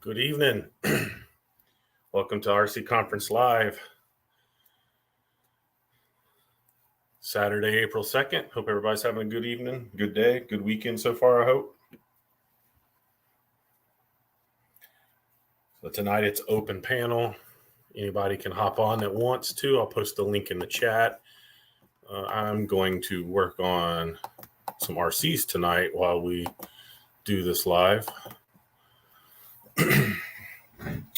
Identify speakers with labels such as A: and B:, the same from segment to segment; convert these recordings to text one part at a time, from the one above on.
A: Good evening. Welcome to RC Conference Live. Saturday, April 2nd. Hope everybody's having a good evening, good day, good weekend so far, I hope. So tonight it's open panel. Anybody can hop on that wants to. I'll post the link in the chat. I'm going to work on some RCs tonight while we do this live.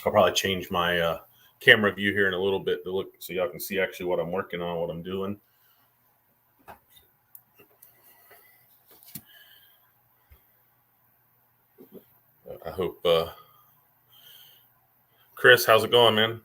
A: I'll probably change my camera view here in a little bit to look so y'all can see actually what I'm working on, what I'm doing. I hope, Chris, how's it going, man?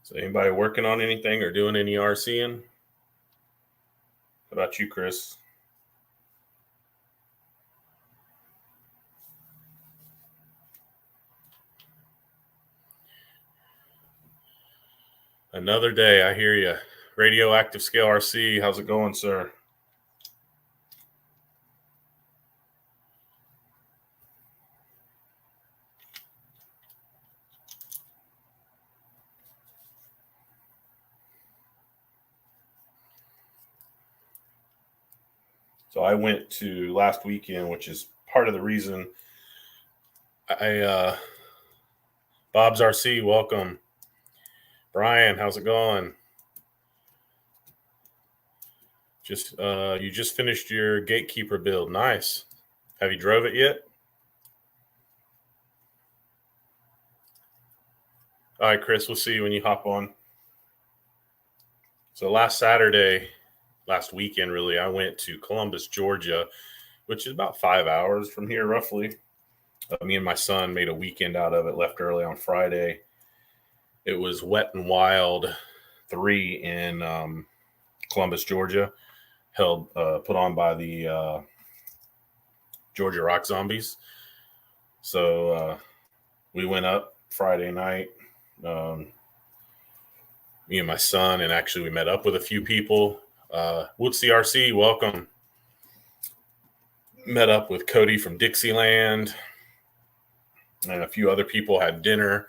A: So anybody working on anything or doing any RCing? How about you, Chris? Another day, I hear you. Radioactive Scale RC, how's it going, sir? So I went to last weekend, which is part of the reason Bob's RC, welcome. Brian, how's it going? You just finished your Gatekeeper build. Nice. Have you drove it yet? All right, Chris, we'll see you when you hop on. So last weekend, really, I went to Columbus, Georgia, which is about 5 hours from here, roughly. Me and my son made a weekend out of it, left early on Friday. It was Wet and Wild 3 in Columbus, Georgia, put on by the Georgia Rock Zombies. So we went up Friday night, me and my son, and actually we met up with a few people. Woodsy RC, welcome. Met up with Cody from Dixieland, and a few other people, had dinner.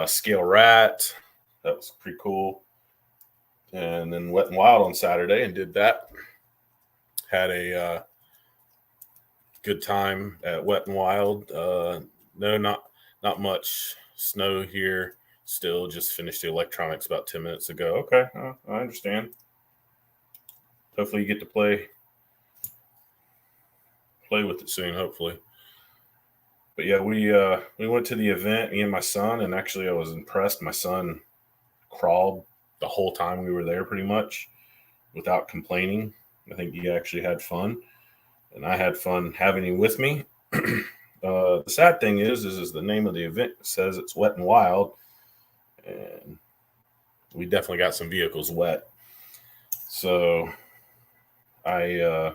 A: Scale Rat, that was pretty cool. And then Wet and Wild on Saturday and did that. Had a good time at Wet and Wild. No, not much snow here. Still just finished the electronics about 10 minutes ago. Okay, I understand. Hopefully you get to play with it soon, hopefully. But yeah, we went to the event, me and my son, and actually I was impressed. My son crawled the whole time we were there pretty much without complaining. I think he actually had fun, and I had fun having him with me. The sad thing is the name of the event says it's Wet and Wild, and we definitely got some vehicles wet. So I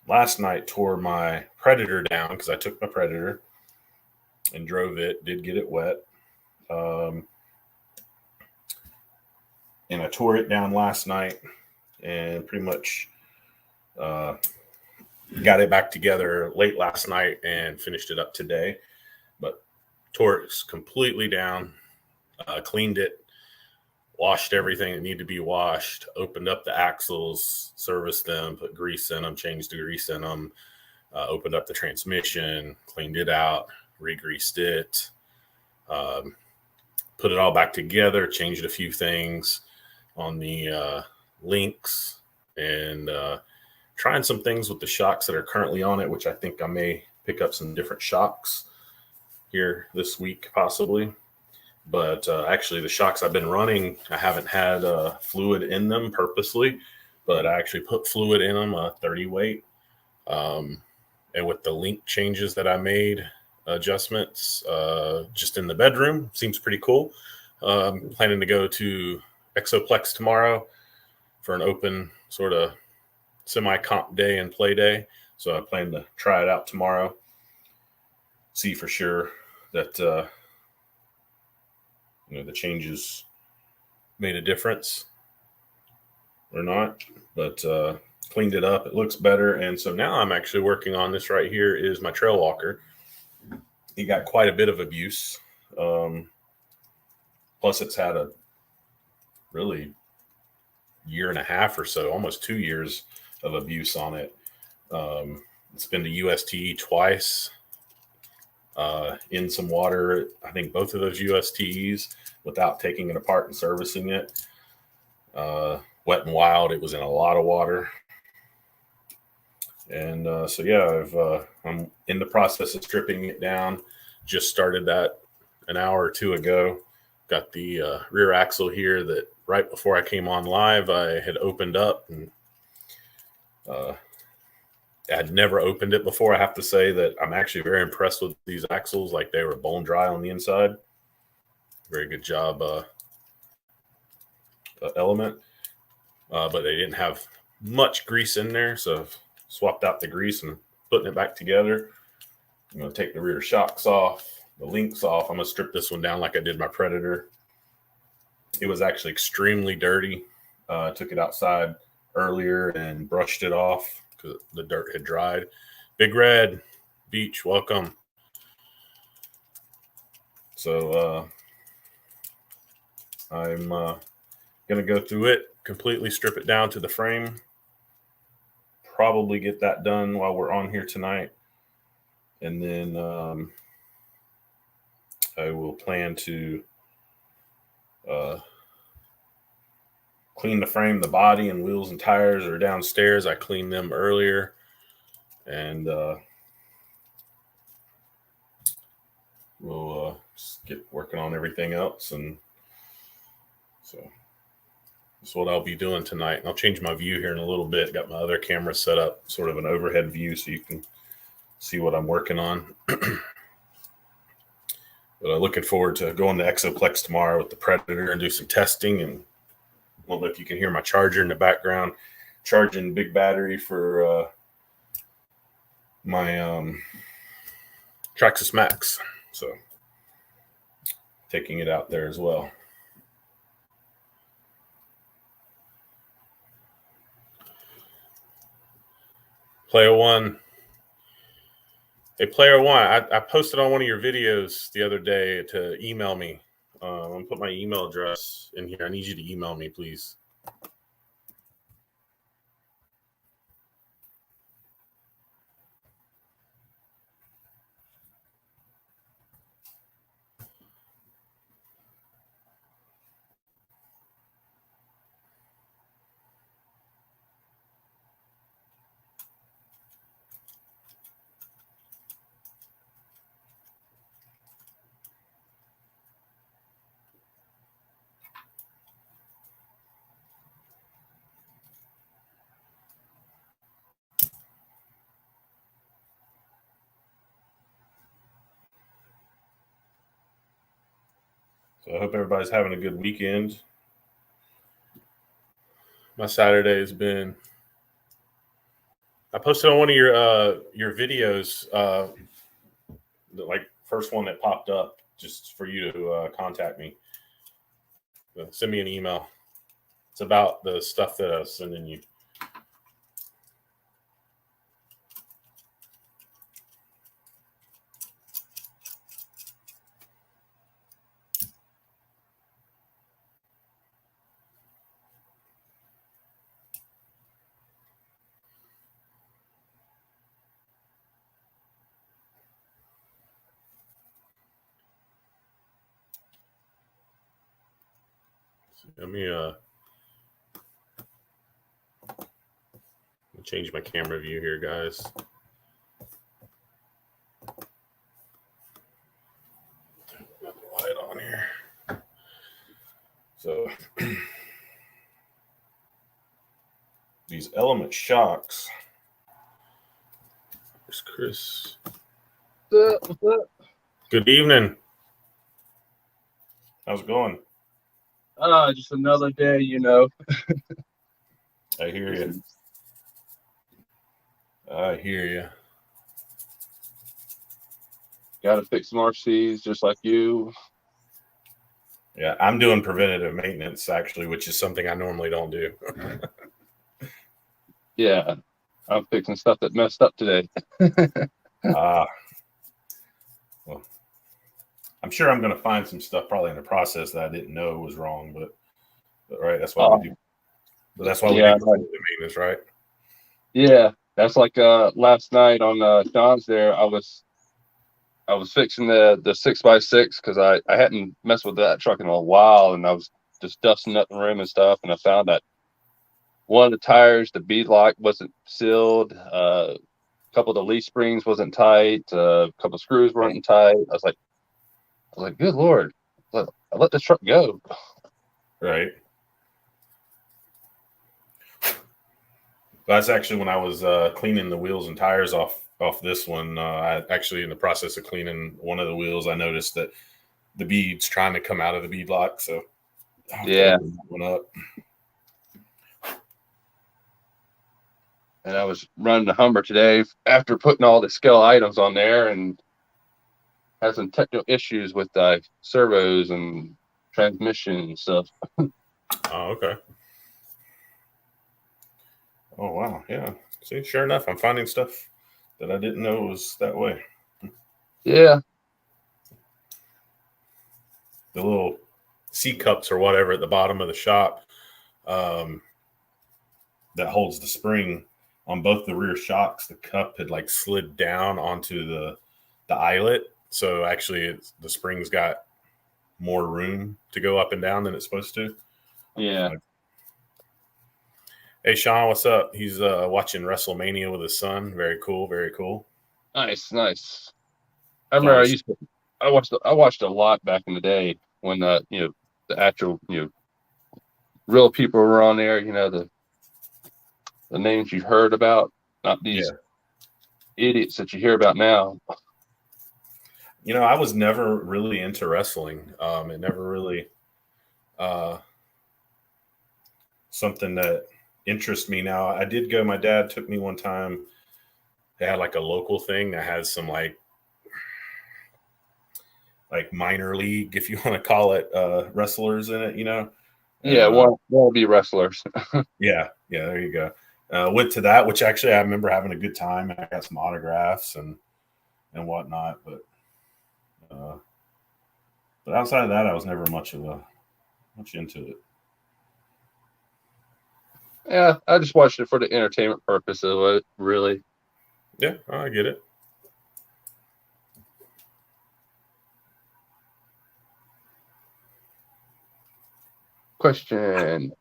A: last night tore my Predator down because I took my Predator and drove it, did get it wet. And I tore it down last night and pretty much got it back together late last night and finished it up today. But tore it completely down, cleaned it, washed everything that needed to be washed, opened up the axles, serviced them, put grease in them, changed the grease in them, opened up the transmission, cleaned it out, re-greased it, put it all back together, changed a few things on the links, and trying some things with the shocks that are currently on it, which I think I may pick up some different shocks here this week, possibly. But actually, the shocks I've been running, I haven't had fluid in them purposely, but I actually put fluid in them, 30 weight. And with the link changes that I made, adjustments just in the bedroom, seems pretty cool. Planning to go to Exoplex tomorrow for an open sort of semi-comp day and play day. So I plan to try it out tomorrow. See for sure that the changes made a difference or not. But cleaned it up. It looks better. And so now I'm actually working on this right here is my trail walker. He got quite a bit of abuse. Plus it's had a really year and a half or so, almost 2 years of abuse on it. It's been to UST twice in some water. I think both of those USTs without taking it apart and servicing it. Wet and Wild, it was in a lot of water. And so, yeah, I'm in the process of stripping it down. Just started that an hour or two ago. Got the rear axle here that right before I came on live, I had opened up, and I had never opened it before. I have to say that I'm actually very impressed with these axles. Like, they were bone dry on the inside. Very good job, Element. But they didn't have much grease in there, so I've swapped out the grease and putting it back together. I'm going to take the rear shocks off, the links off. I'm going to strip this one down like I did my Predator. It was actually extremely dirty. Took it outside earlier and brushed it off because the dirt had dried. Big Red Beach, welcome. So I'm going to go through it, completely strip it down to the frame. Probably get that done while we're on here tonight. And then I will plan to clean the frame. The body and wheels and tires are downstairs. I cleaned them earlier. And we'll just get working on everything else. And so that's what I'll be doing tonight. And I'll change my view here in a little bit. Got my other camera set up, sort of an overhead view, so you can see what I'm working on. But I'm looking forward to going to Exoplex tomorrow with the Predator and do some testing. And I don't know if you can hear my charger in the background, charging big battery for my Traxxas Max. So taking it out there as well. Player One. Hey, Player One, I posted on one of your videos the other day to email me. I'm going to put my email address in here. I need you to email me, please. So I hope everybody's having a good weekend. My Saturday has been. I posted on one of your videos, the first one that popped up, just for you to contact me. Send me an email. It's about the stuff that I was sending you. Let me change my camera view here, guys. Got the light on here. So these Element shocks. There's Chris.
B: What's up?
A: Good evening. How's it going?
B: Just another day, you know.
A: I hear you. I hear you.
C: Got to fix some RCs just like you.
A: Yeah, I'm doing preventative maintenance actually, which is something I normally don't do.
C: Yeah, I'm fixing stuff that messed up today.
A: Well, I'm sure I'm going to find some stuff probably in the process that I didn't know was wrong, but right, that's why we do. But that's why we do preventative maintenance, right?
C: Yeah, that's like last night on John's there. I was fixing the 6x6 because I hadn't messed with that truck in a while, and I was just dusting up the rim and stuff, and I found that one of the tires, the bead lock wasn't sealed. A couple of the leaf springs wasn't tight. A couple of screws weren't tight. I was like, good Lord, I let this truck go.
A: Right. That's actually when I was cleaning the wheels and tires off this one. I actually, in the process of cleaning one of the wheels, I noticed that the bead's trying to come out of the bead lock. So
C: Yeah.
A: open that one up.
C: And I was running the Hummer today after putting all the scale items on there, and had some technical issues with servos and transmission and stuff.
A: Oh, okay. Oh, wow. Yeah. See, sure enough, I'm finding stuff that I didn't know was that way.
C: Yeah.
A: The little C cups or whatever at the bottom of the shop that holds the spring on both the rear shocks, the cup had like slid down onto the eyelet. So actually the spring's got more room to go up and down than it's supposed to.
C: Yeah.
A: Hey, Sean, what's up? He's watching WrestleMania with his son. Very cool. Very cool.
C: Nice. I remember I watched a lot back in the day when the actual real people were on there. The names you heard about, not these idiots that you hear about now.
A: I was never really into wrestling. It never really something that interests me. Now, I did go. My dad took me one time. They had like a local thing that has some like minor league, if you want to call it, wrestlers in it.
C: Yeah, want to be wrestlers.
A: Yeah, there you go. Went to that, which actually I remember having a good time. I got some autographs and whatnot, but outside of that, I was never much into it.
C: Yeah, I just watched it for the entertainment purpose of it, really.
A: Yeah, I get it.
C: Question: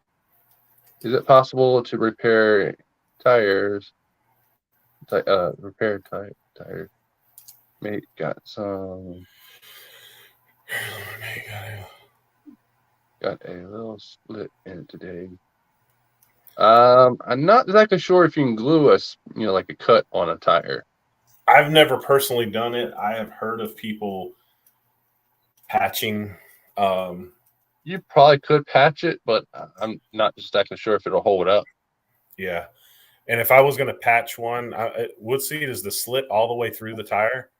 C: is it possible to repair tires? Repair tires. Mate got some. Got a little split in today. I'm not exactly sure if you can glue like a cut on a tire.
A: I've never personally done it. I have heard of people patching.
C: You probably could patch it, but I'm not exactly sure if it'll hold up.
A: Yeah. And if I was going to patch one, would see it as the slit all the way through the tire.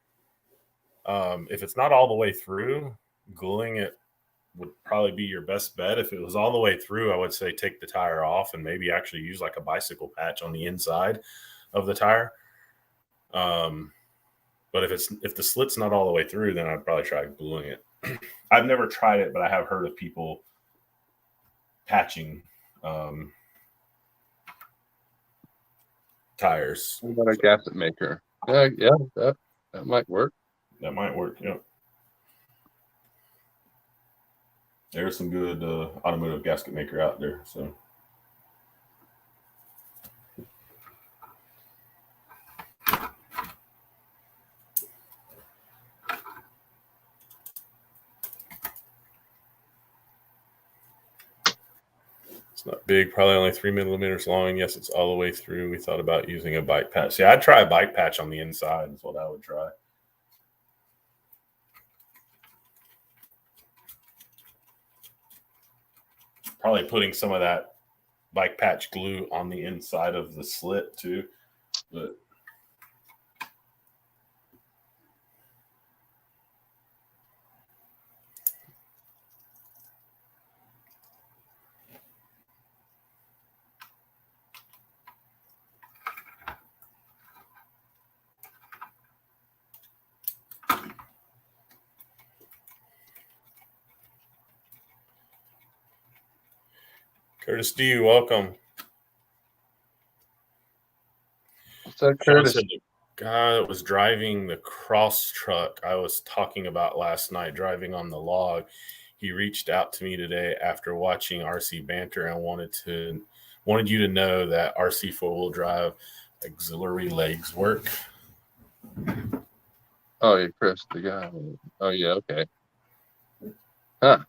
A: If it's not all the way through, gluing it would probably be your best bet. If it was all the way through, I would say take the tire off and maybe actually use like a bicycle patch on the inside of the tire. But if the slit's not all the way through, then I'd probably try gluing it. I've never tried it, but I have heard of people patching tires.
C: What about a gasket maker? Yeah, that might work.
A: That might work. Yeah. There's some good automotive gasket maker out there. So. It's not big, probably only 3 millimeters long. Yes, it's all the way through. We thought about using a bike patch. See, I'd try a bike patch on the inside is what I would try. Probably putting some of that bike patch glue on the inside of the slit too. But Curtis D, welcome.
C: What's up,
A: Sean
C: Curtis?
A: said the guy that was driving the cross truck I was talking about last night, driving on the log, he reached out to me today after watching RC Banter and wanted you to know that RC four-wheel drive auxiliary legs work.
C: Oh, yeah, Chris, the guy. Oh, yeah, okay. Huh.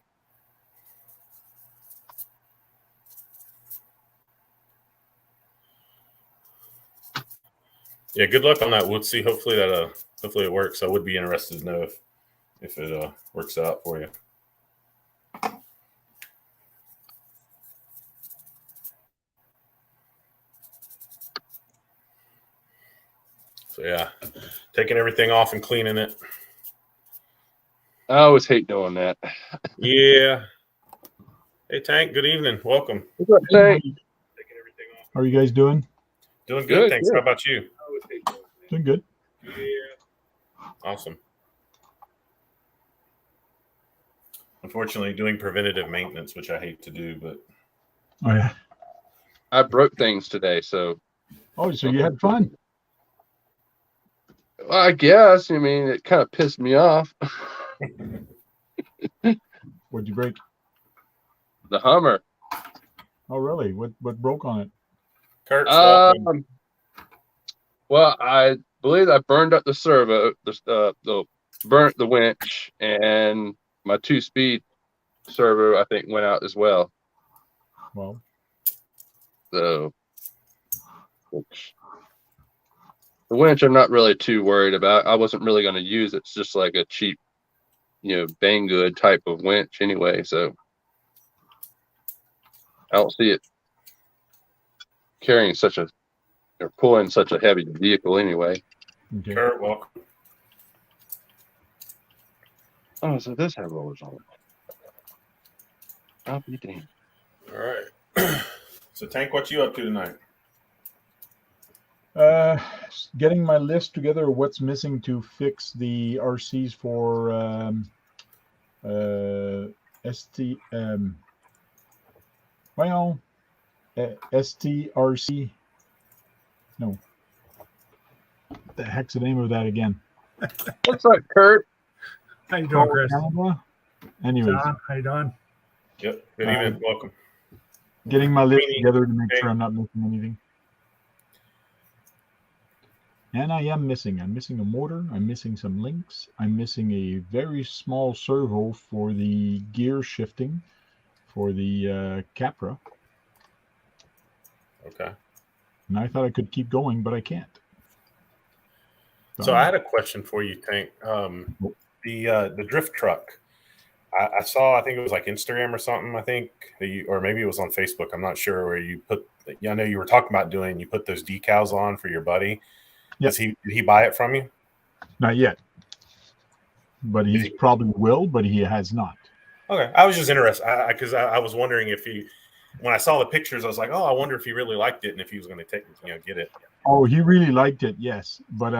A: Yeah, good luck on that, Woodsy. Hopefully it works. I would be interested to know if it works out for you. So yeah, taking everything off and cleaning it.
C: I always hate doing that.
D: Yeah. Hey, Tank. Good evening. Welcome.
C: What's up, Tank?
D: Taking everything off.
B: How are you guys doing?
D: Doing good.
C: Good,
D: Thanks.
C: good.
D: How about you?
B: Doing good.
D: Yeah. Awesome. Unfortunately, doing preventative maintenance, which I hate to do, but
B: Oh yeah.
C: I broke things today, so
B: Oh, so you had fun?
C: I guess. I mean, it kind of pissed me off.
B: What'd you break?
C: The Hummer.
B: Oh really? What broke on it?
D: Kurt's welcome.
C: Well, I believe I burned up the servo, burnt the winch, and my 2-speed servo, I think, went out as well.
B: Well,
C: So, the winch, I'm not really too worried about. I wasn't really going to use it. It's just like a cheap, Banggood type of winch anyway. So, I don't see it carrying or pulling such a heavy vehicle anyway.
B: okay.
D: Kurt, welcome.
C: Oh, so it does have rollers on it. I'll be damned.
D: All right. So, Tank, what you up to tonight?
B: Getting my list together of what's missing to fix the RCs for STRC. No. What the heck's the name of that again?
C: What's up, Kurt?
E: How you doing, Chris?
B: Canada? Anyways,
E: John, how you doing?
D: Yep. Good evening. Welcome.
B: getting my list
D: Queenie,
B: together to make
D: okay.
B: sure I'm not missing anything. And I am missing. I'm missing a motor. I'm missing some links. I'm missing a very small servo for the gear shifting for the Capra.
D: Okay.
B: And I thought I could keep going, but I can't.
D: So I had a question for you, Tank. The drift truck. I saw. I think it was like Instagram or something. I think, or maybe it was on Facebook. I'm not sure. Where you put. Yeah, I know you were talking about doing. You put those decals on for your buddy.
B: Yes.
D: Did he buy it from you?
B: Not yet. But he probably will, but he has not.
D: Okay. I was just interested because I was wondering if he. When I saw the pictures, I was like, oh, I wonder if he really liked it and if he was going to get it.
B: Oh, he really liked it, yes. But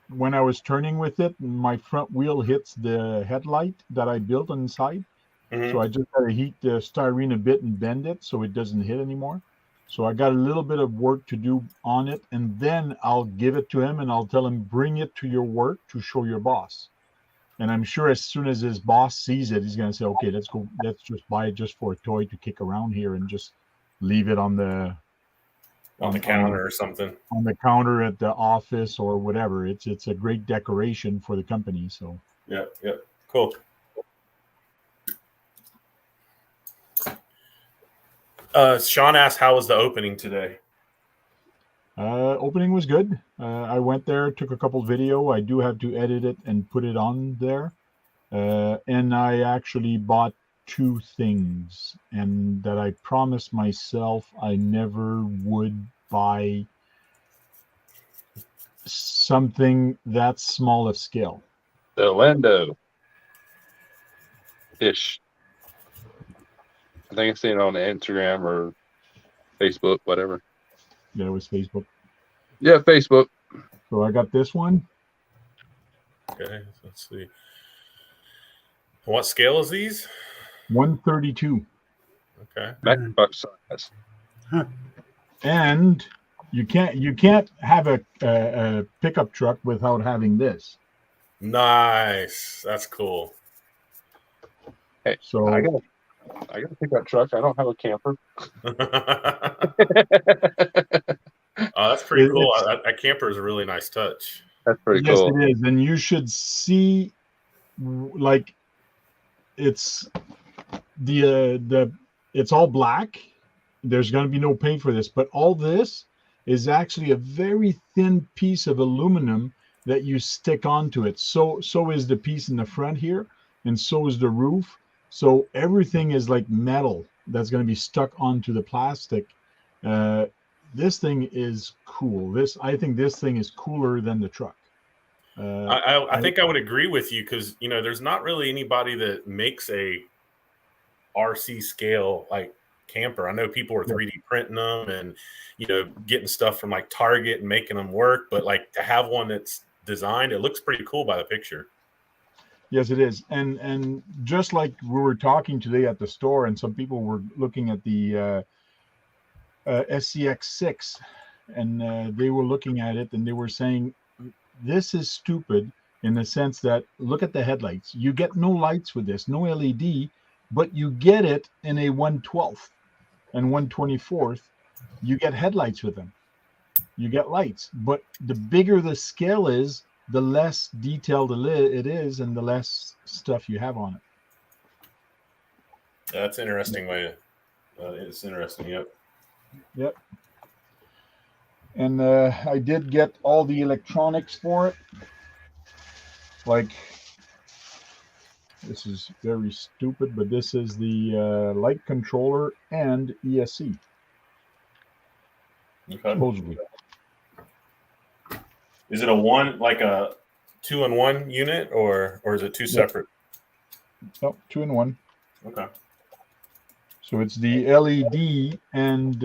B: when I was turning with it, my front wheel hits the headlight that I built on the side.
D: Mhm.
B: So I just got to heat the styrene a bit and bend it so it doesn't hit anymore. So I got a little bit of work to do on it, and then I'll give it to him and I'll tell him, bring it to your work to show your boss. And I'm sure as soon as his boss sees it, he's going to say, okay, let's just buy it just for a toy to kick around here and just leave it on the
D: counter or something.
B: On the counter at the office or whatever. It's a great decoration for the company. So
D: Yeah. Cool. Sean asked, how was the opening today?
B: opening was good. I went there, took a couple video. I do have to edit it and put it on there. And I actually bought 2 things, and that I promised myself I never would buy something that small of scale.
C: The Lando ish. I think I've seen it on Instagram or Facebook, whatever.
B: Yeah, it was Facebook.
C: Yeah, Facebook.
B: So I got this one.
D: Okay, let's see. What scale is these?
B: 132.
D: Okay.
C: Mack truck size.
B: And you can't have a pickup truck without having this.
D: Nice. That's cool.
C: Hey,
B: So
C: I got a pickup truck. I don't have a camper.
D: That's pretty cool.
B: it's-
D: That camper is a really nice touch.
C: That's pretty
B: yes,
C: cool.
B: it is, and you should see like it's the it's all black. There's going to be no paint for this, but all this is actually a very thin piece of aluminum that you stick onto it. So is the piece in the front here, and so is the roof. So everything is like metal that's going to be stuck onto the plastic. This thing is cool. I think this thing is cooler than the truck.
D: I think I would agree with you because there's not really anybody that makes a RC scale like camper. I know people are 3D printing them and getting stuff from like Target and making them work, but like to have one that's designed, it looks pretty cool by the picture.
B: Yes, it is, and just like we were talking today at the store, and some people were looking at the SCX6, and they were looking at it, and they were saying this is stupid in the sense that look at the headlights. You get no lights with this, no LED, but you get it in a 1/12th and 1/24th. You get headlights with them. You get lights, but the bigger the scale is, the less detailed it is, and the less stuff you have on it.
D: Yeah, that's an interesting way. It's interesting. Yep.
B: Yep. And I did get all the electronics for it. Like, this is very stupid, but this is the light controller and ESC.
D: Okay.
B: Supposedly.
D: Is it a 2-in-1 unit or is it two separate?
B: No, 2-in-1.
D: Okay.
B: So it's the LED and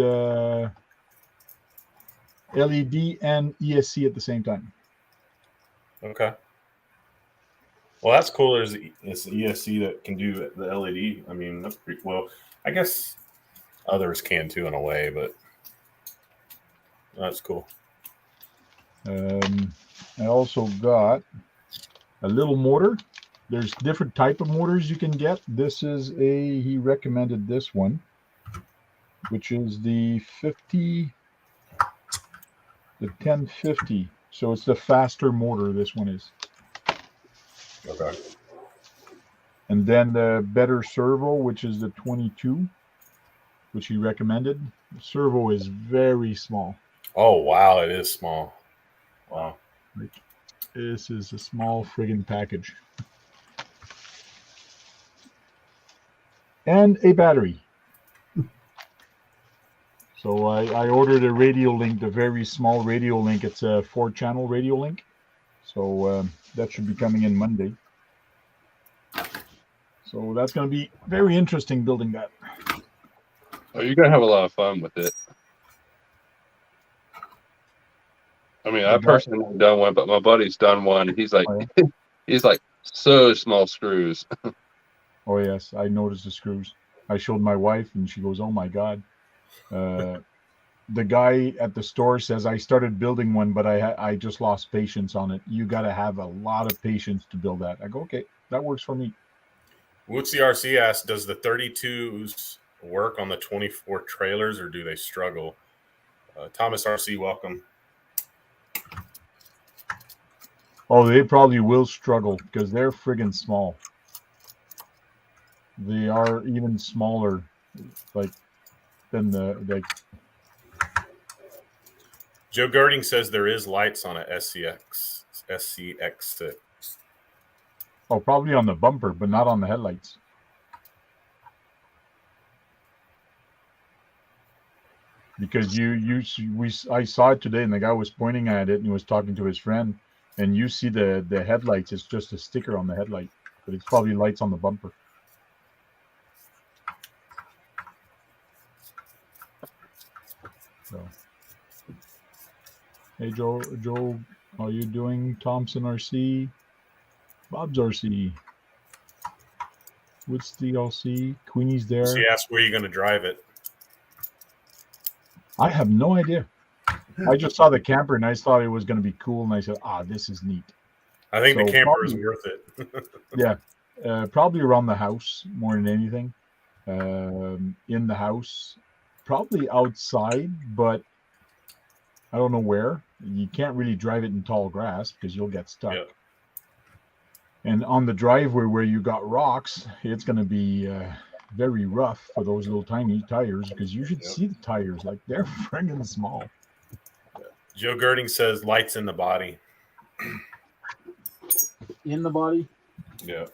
B: ESC at the same time.
D: Okay. Well, that's cool. There's this ESC that can do the LED. I mean, that's pretty well. I guess others can too in a way, but that's cool.
B: I also got a little motor. There's different type of motors you can get. He recommended this one, which is the 1050. So it's the faster motor, this one is.
D: Okay.
B: And then the better servo, which is the 22, which he recommended. The servo is very small.
D: Oh, wow. It is small. Wow.
B: Like, this is a small friggin' package. And a battery. So I ordered a radio link, the very small radio link. It's a 4-channel radio link. So that should be coming in Monday. So that's going to be very interesting building that.
C: Oh, you're gonna have a lot of fun with it. I mean, I personally haven't done one, but my buddy's done one. He's like, he's like so small screws.
B: Oh yes, I noticed the screws. I showed my wife, and she goes, "Oh my god." The guy at the store says I started building one, but I just lost patience on it. You got to have a lot of patience to build that. I go, okay, that works for me.
D: Wootsy RC asked, does the 32s work on the 24 trailers, or do they struggle? Thomas RC, welcome.
B: Oh, they probably will struggle because they're friggin' small. They are even smaller, than the.
D: Joe Girding says there is lights on a SCX6.
B: Oh, probably on the bumper, but not on the headlights. Because I saw it today, and the guy was pointing at it, and he was talking to his friend, and you see the headlights. It's just a sticker on the headlight, but it's probably lights on the bumper. So, hey Joe, how you doing? Thompson RC, Bob's RC. Woods DLC. Queenie's there.
A: She asked where you're going to drive it.
B: I have no idea. I just saw the camper and I thought it was going to be cool, and I said, this is neat.
A: I think the
B: So
A: camper is
B: probably-
A: worth it.
B: Yeah, probably around the house more than anything. In the house, probably outside, but I don't know where. You can't really drive it in tall grass because you'll get stuck.
A: Yeah.
B: And on the driveway where you got rocks, it's going to be very rough for those little tiny tires, because you should
A: Yeah.
B: see the tires. Like, they're friggin' small.
A: Joe Girding says lights in the body.
F: In the body.
A: Yeah.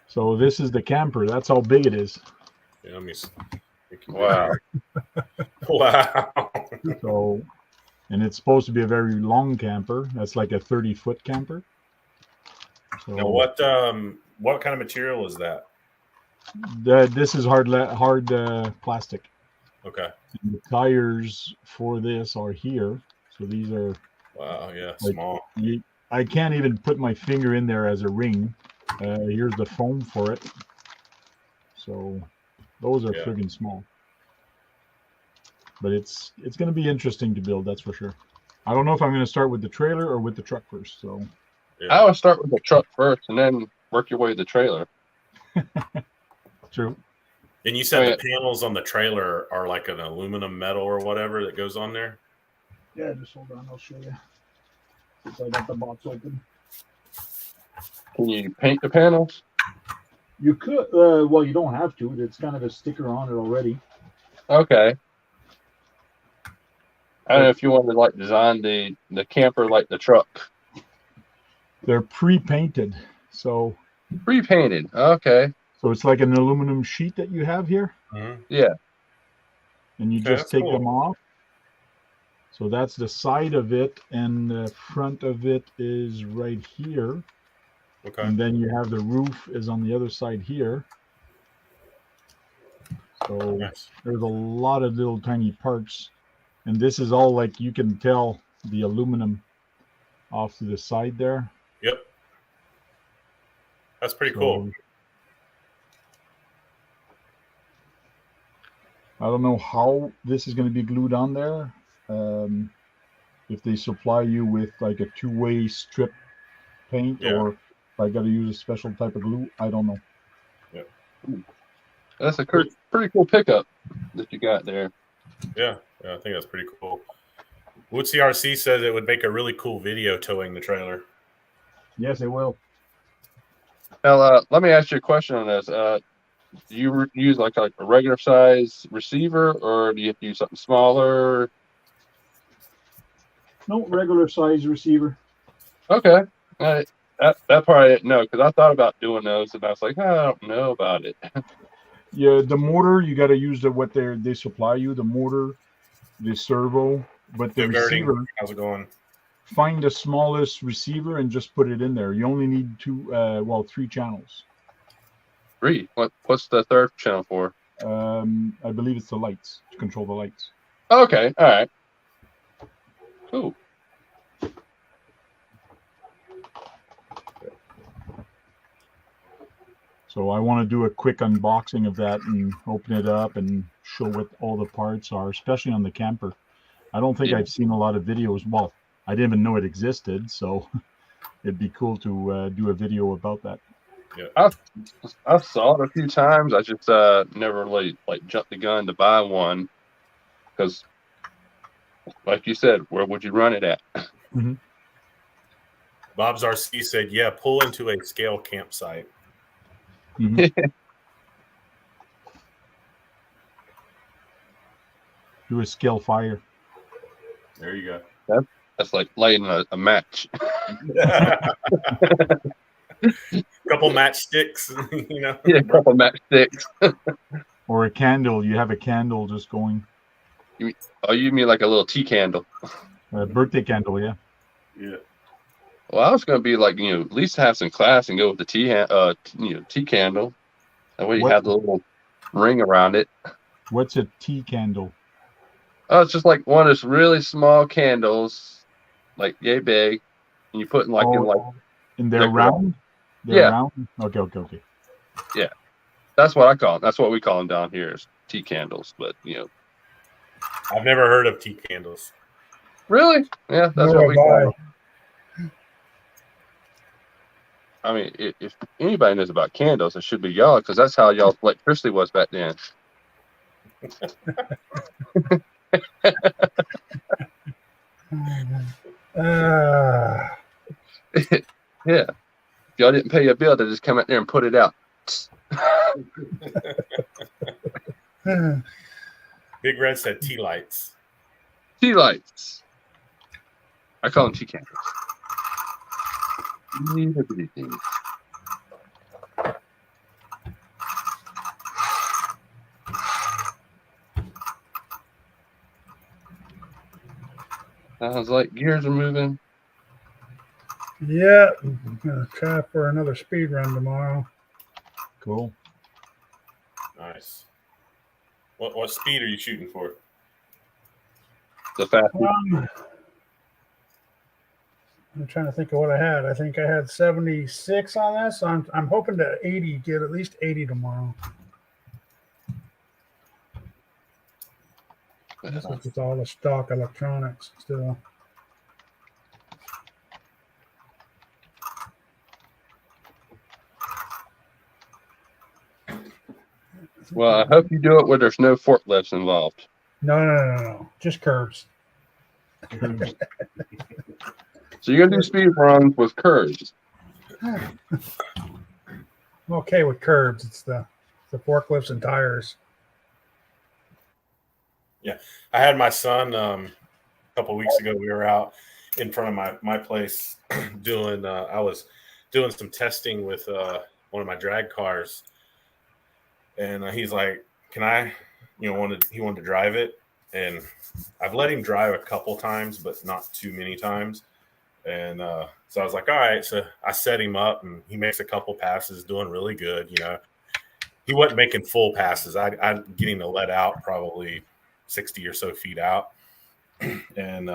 B: So this is the camper. That's how big it is.
A: Yeah, let me see.
C: Wow.
A: Wow.
B: So, and it's supposed to be a very long camper. That's like a 30-foot camper. So
A: Now, what kind of material is that?
B: this is hard plastic.
A: Okay.
B: And the tires for this are here. So these are,
A: Wow. Yeah.
B: Like-
A: Small.
B: I can't even put my finger in there as a ring. Here's the foam for it. So those are
A: Yeah.
B: friggin' small. But it's going to be interesting to build, that's for sure. I don't know if I'm going to start with the trailer or with the truck first. So
C: I would start with the truck first and then work your way to the trailer.
B: true.
A: And you said
C: Oh, yeah.
A: the panels on the trailer are like an aluminum metal or whatever that goes on there.
F: Yeah, just hold on. I'll show you. Since I got the box open.
C: Can you paint the panels?
F: You could. Well, you don't have to. It's kind of a sticker on it already.
C: Okay. I don't know if you want to like design the camper like the truck.
B: They're pre-painted. So
C: Pre-painted. Okay.
B: it's like an aluminum sheet that you have here,
A: Mhm.
C: Yeah.
B: and you
A: Okay,
B: just
A: that's
B: take
A: cool.
B: them off. So that's the side of it, and the front of it is right here.
A: Okay.
B: And then you have the roof is on the other side here. So
A: Nice.
B: there's a lot of little tiny parts, and this is all, like, you can tell the aluminum off to the side there.
A: Yep. That's pretty
B: So,
A: cool.
B: I don't know how this is going to be glued on there. If they supply you with like a two-way strip paint,
A: Yeah.
B: or if I got to use a special type of glue, I don't know.
C: That's a pretty cool pickup that you got there.
A: Yeah. I think that's pretty cool. Wood CRC says it would make a really cool video towing the trailer.
B: Yes, it will.
C: Now, let me ask you a question on this. Do you use like a regular size receiver, or do you have to use something smaller?
F: No, regular size receiver.
C: Okay. That part I didn't know, because I thought about doing those, and I was like, I don't know about it.
B: Yeah, the motor, you got to use what they supply you. The motor, the servo, but the
A: Joe Girding,
B: receiver.
A: how's it going?
B: Find the smallest receiver and just put it in there. You only need three channels.
C: Three. What's the third channel for?
B: I believe it's the lights, to control the lights.
C: Okay. All right. Cool.
B: So I want to do a quick unboxing of that and open it up and show what all the parts are, especially on the camper. I don't think
C: Yeah.
B: I've seen a lot of videos. Well, I didn't even know it existed, so it'd be cool to do a video about that.
C: I've saw it a few times. I just never really like jumped the gun to buy one, because, like you said, where would you run it at?
A: Bob's RC said, yeah, pull into a scale campsite.
B: Mhm. Do a scale fire.
A: There you go.
C: That's like lighting a match.
A: Couple matchsticks, you know.
C: Yeah, a couple matchsticks.
B: Or a candle. You have a candle just going.
C: Oh, you mean like a little tea candle?
B: A birthday candle, yeah.
A: Yeah.
C: Well, I was gonna be like, at least have some class and go with the tea candle. That way you
B: What-
C: have the little ring around it.
B: What's a tea candle?
C: Oh, it's just like one of those really small candles, like yay big, and you put in like in like
B: And they're
C: decorative.
B: round? They're
C: Yeah.
B: round? Okay.
C: That's what I call them. That's what we call them down here is tea candles. But
D: I've never heard of tea candles.
C: really, yeah, that's
E: Nor
C: what we
E: have
C: call
E: I.
C: them. I mean, if anybody knows about candles, it should be y'all because that's how y'all's electricity was back then. Yeah. If y'all didn't pay your bill, they just come out there and put it out.
D: Big Red said tea lights.
C: Tea lights. I call them tea candles. Sounds like gears are moving.
E: Yeah, I'm gonna try for another speed run tomorrow.
B: Cool.
D: Nice. What speed are you shooting for?
C: The fast.
E: I'm trying to think of what I had. I think I had 76 on this. I'm hoping to 80, get at least 80 tomorrow. This is with all the stock electronics still.
C: Well, I hope you do it where there's no forklifts involved.
E: No. Just curbs.
C: So you're gonna do speed runs with curves.
E: I'm okay with curbs. It's the forklifts and tires.
D: I had my son a couple of weeks ago. We were out in front of my place doing. I was doing some testing with one of my drag cars, and he's like, "Can I?" He wanted to drive it, and I've let him drive a couple times, but not too many times. And so I was like, "All right." So I set him up, and he makes a couple passes, doing really good. He wasn't making full passes. I'm getting to let out probably 60 or so feet out, and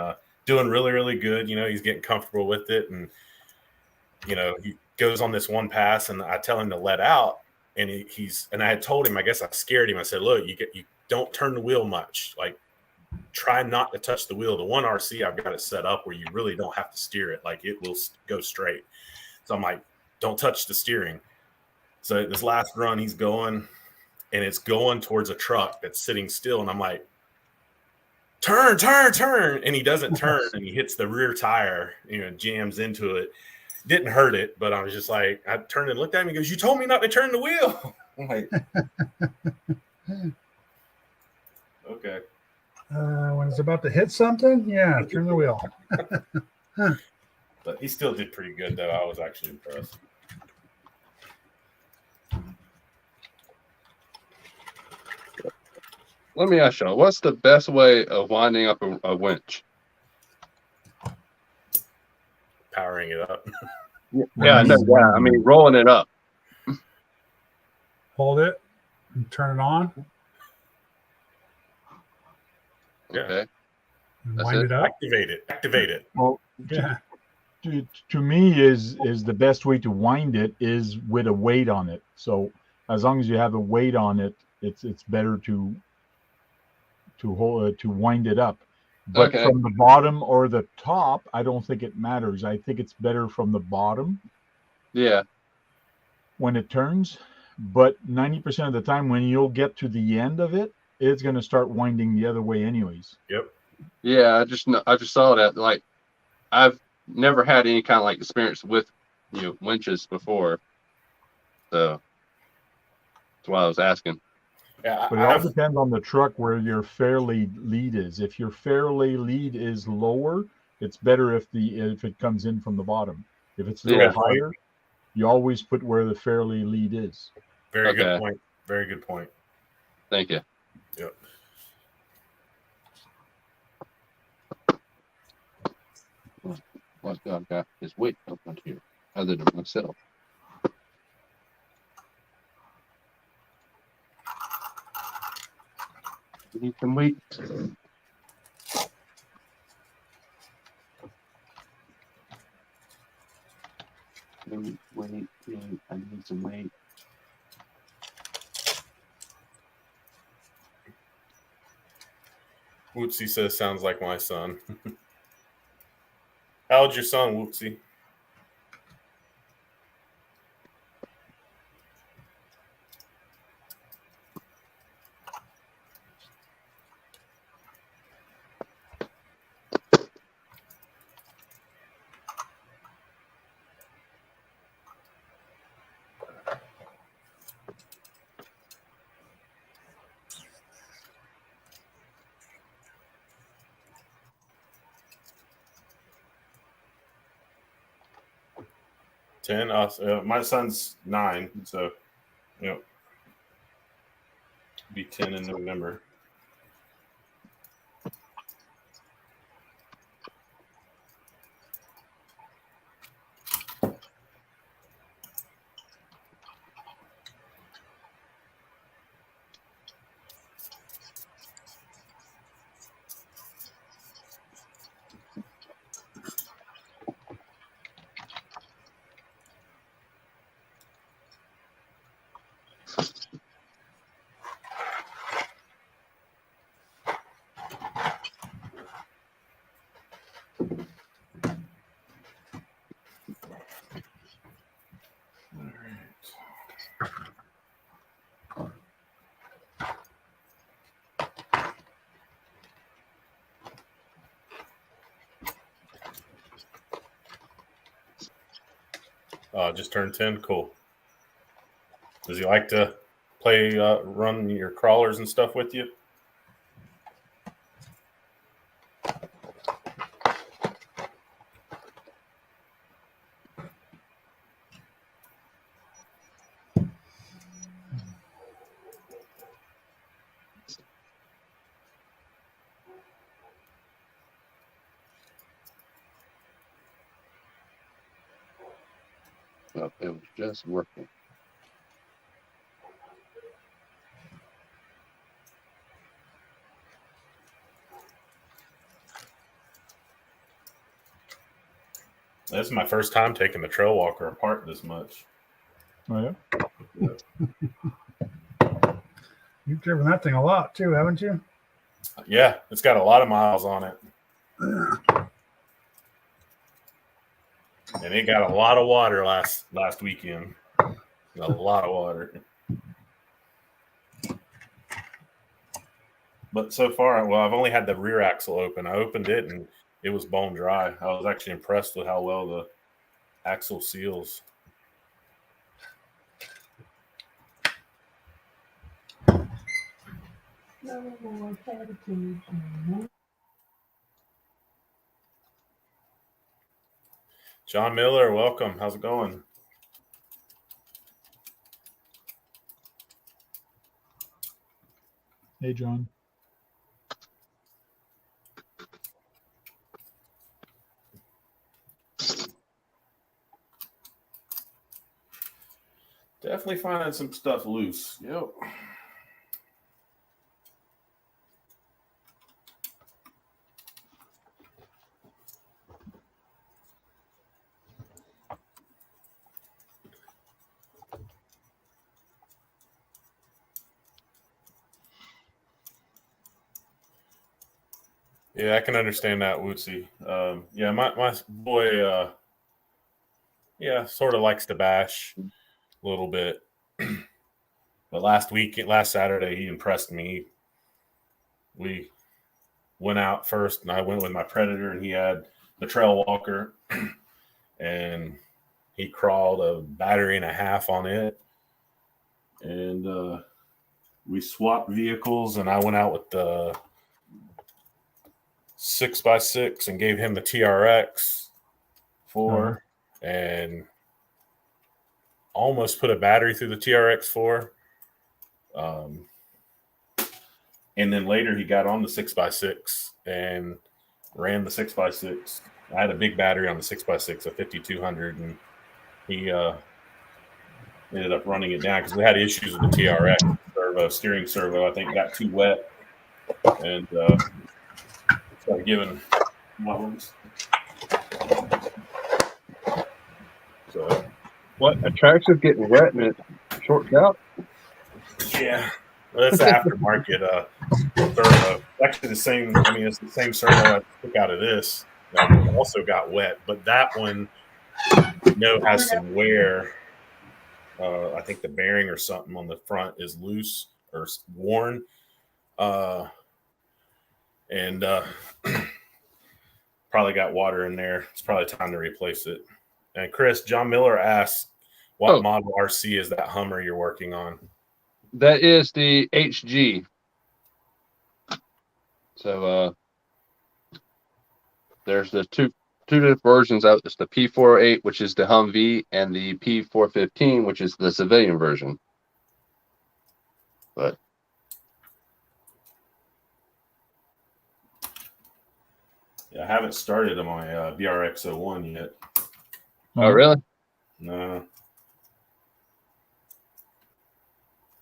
D: doing really, really good. He's getting comfortable with it, and he goes on this one pass, and I tell him to let out, and and I had told him, I guess I scared him. I said, "Look, you don't turn the wheel much. Like, try not to touch the wheel. The one RC I've got it set up where you really don't have to steer it. Like, it will go straight." So I'm like, "Don't touch the steering." So this last run, he's going, and it's going towards a truck that's sitting still, and I'm like, turn, and he doesn't turn, and he hits the rear tire, jams into it. Didn't hurt it, but I was just like, I turned and looked at him. He goes, "You told me not to turn the wheel." I'm like, okay.
E: When it's about to hit something, yeah, turn the wheel.
D: But he still did pretty good, though. I was actually impressed.
C: Let me ask y'all, what's the best way of winding up a winch?
D: Powering it up.
C: Yeah, I know. Yeah, I mean rolling it up.
E: Hold it and turn it on
D: Yeah.
C: Okay.
E: and
C: That's
E: wind
C: it.
E: it up.
D: Activate it.
B: Well,
E: Yeah.
B: to me is the best way to wind it is with a weight on it. So as long as you have a weight on it, it's better to hold to wind it up. But
C: Okay.
B: from the bottom or the top, I don't think it matters. I think it's better from the bottom
C: Yeah.
B: when it turns. But 90% of the time, when you'll get to the end of it, it's going to start winding the other way anyways.
D: Yep.
C: Yeah. I just saw that. Like, I've never had any kind of like experience with winches before, so that's why I was asking.
D: Yeah,
B: But it all depends on the truck where your fairly lead is. If your fairly lead is lower, it's better if it comes in from the bottom. If it's a little
C: Yeah.
B: higher, you always put where the fairly lead is.
D: Very
C: Okay.
D: good point. Very good point.
C: Thank you.
D: Yep.
C: What I've got is weight up on here, other than myself. We need some weight. Wait, I need some weight.
A: Wootsy says, sounds like my son. How old's your son, Wootsy? Ten. My son's 9, so be 10 in November. Just turned 10. Cool. Does he like to play, run your crawlers and stuff with you?
C: No, it was just working.
A: This is my first time taking the trail walker apart this much.
B: Oh yeah.
E: You've driven that thing a lot too, haven't you?
A: Yeah, it's got a lot of miles on it. And it got a lot of water last weekend. A lot of water. But so far, well, I've only had the rear axle open. I opened it and it was bone dry. I was actually impressed with how well the axle seals. John Miller, welcome. How's it going?
B: Hey, John.
A: Definitely finding some stuff loose. Yep. Yeah, I can understand that, Wootsy. Yeah, my boy, sort of likes to bash a little bit. But last Saturday, he impressed me. We went out first, and I went with my Predator, and he had the trail walker, and he crawled a battery and a half on it. And we swapped vehicles, and I went out with the 6x6 and gave him the TRX 4 and almost put a battery through the TRX 4. And then later he got on the 6x6 and ran the 6x6. I had a big battery on the 6x6, a 5200, and he ended up running it down because we had issues with the TRX steering servo. I think got too wet and started giving problems. So
C: What attractive getting wet and it shorts out?
A: yeah, well, that's the aftermarket servo. Actually, the same. I mean, it's the same servo I took out of this. That also got wet, but that one, has some wear. I think the bearing or something on the front is loose or worn, and probably got water in there. It's probably time to replace it. And Chris, John Miller asked, "What model RC is that Hummer you're working on?"
C: That is the HG. So there's the two different versions out. It's the P408, which is the Humvee, and the P415, which is the civilian version. But
A: yeah, I haven't started on my BRX-01 yet.
C: oh, really?
A: No,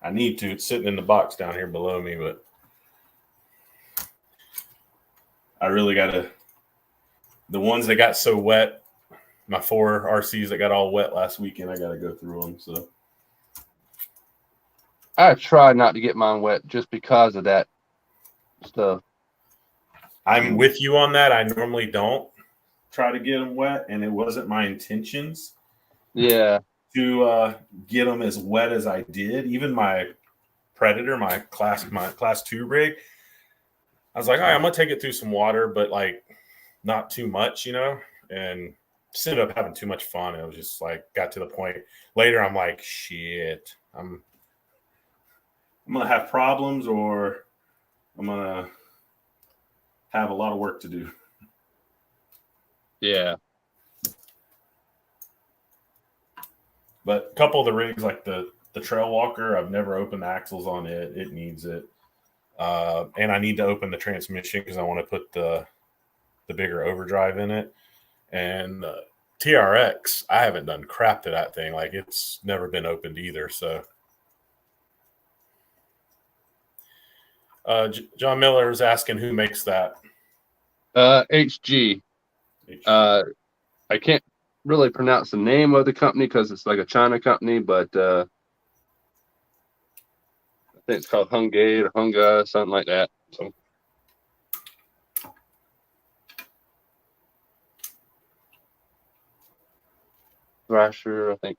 A: I need to. It's sitting in the box down here below me, but I really got to. The ones that got so wet, my 4 RCs that got all wet last weekend, I got to go through them. So
C: I try not to get mine wet just because of that stuff.
A: I'm with you on that. I normally don't try to get them wet, and it wasn't my intentions.
C: Yeah.
A: To get them as wet as I did. Even my Predator, my class 2 rig, I was like, all right, I'm gonna take it through some water, but like not too much, and just ended up having too much fun. It was just like got to the point later. I'm like, shit, I'm gonna have problems, or I'm gonna have a lot of work to do.
C: Yeah.
A: But a couple of the rigs, like the Trail Walker, I've never opened the axles on it. It needs it. And I need to open the transmission because I want to put the bigger overdrive in it. And TRX, I haven't done crap to that thing. Like, it's never been opened either. So John Miller is asking who makes that.
C: HG. I can't really pronounce the name of the company because it's like a China company, but I think it's called Hungate or Hunga, something like that. So Thrasher, I think.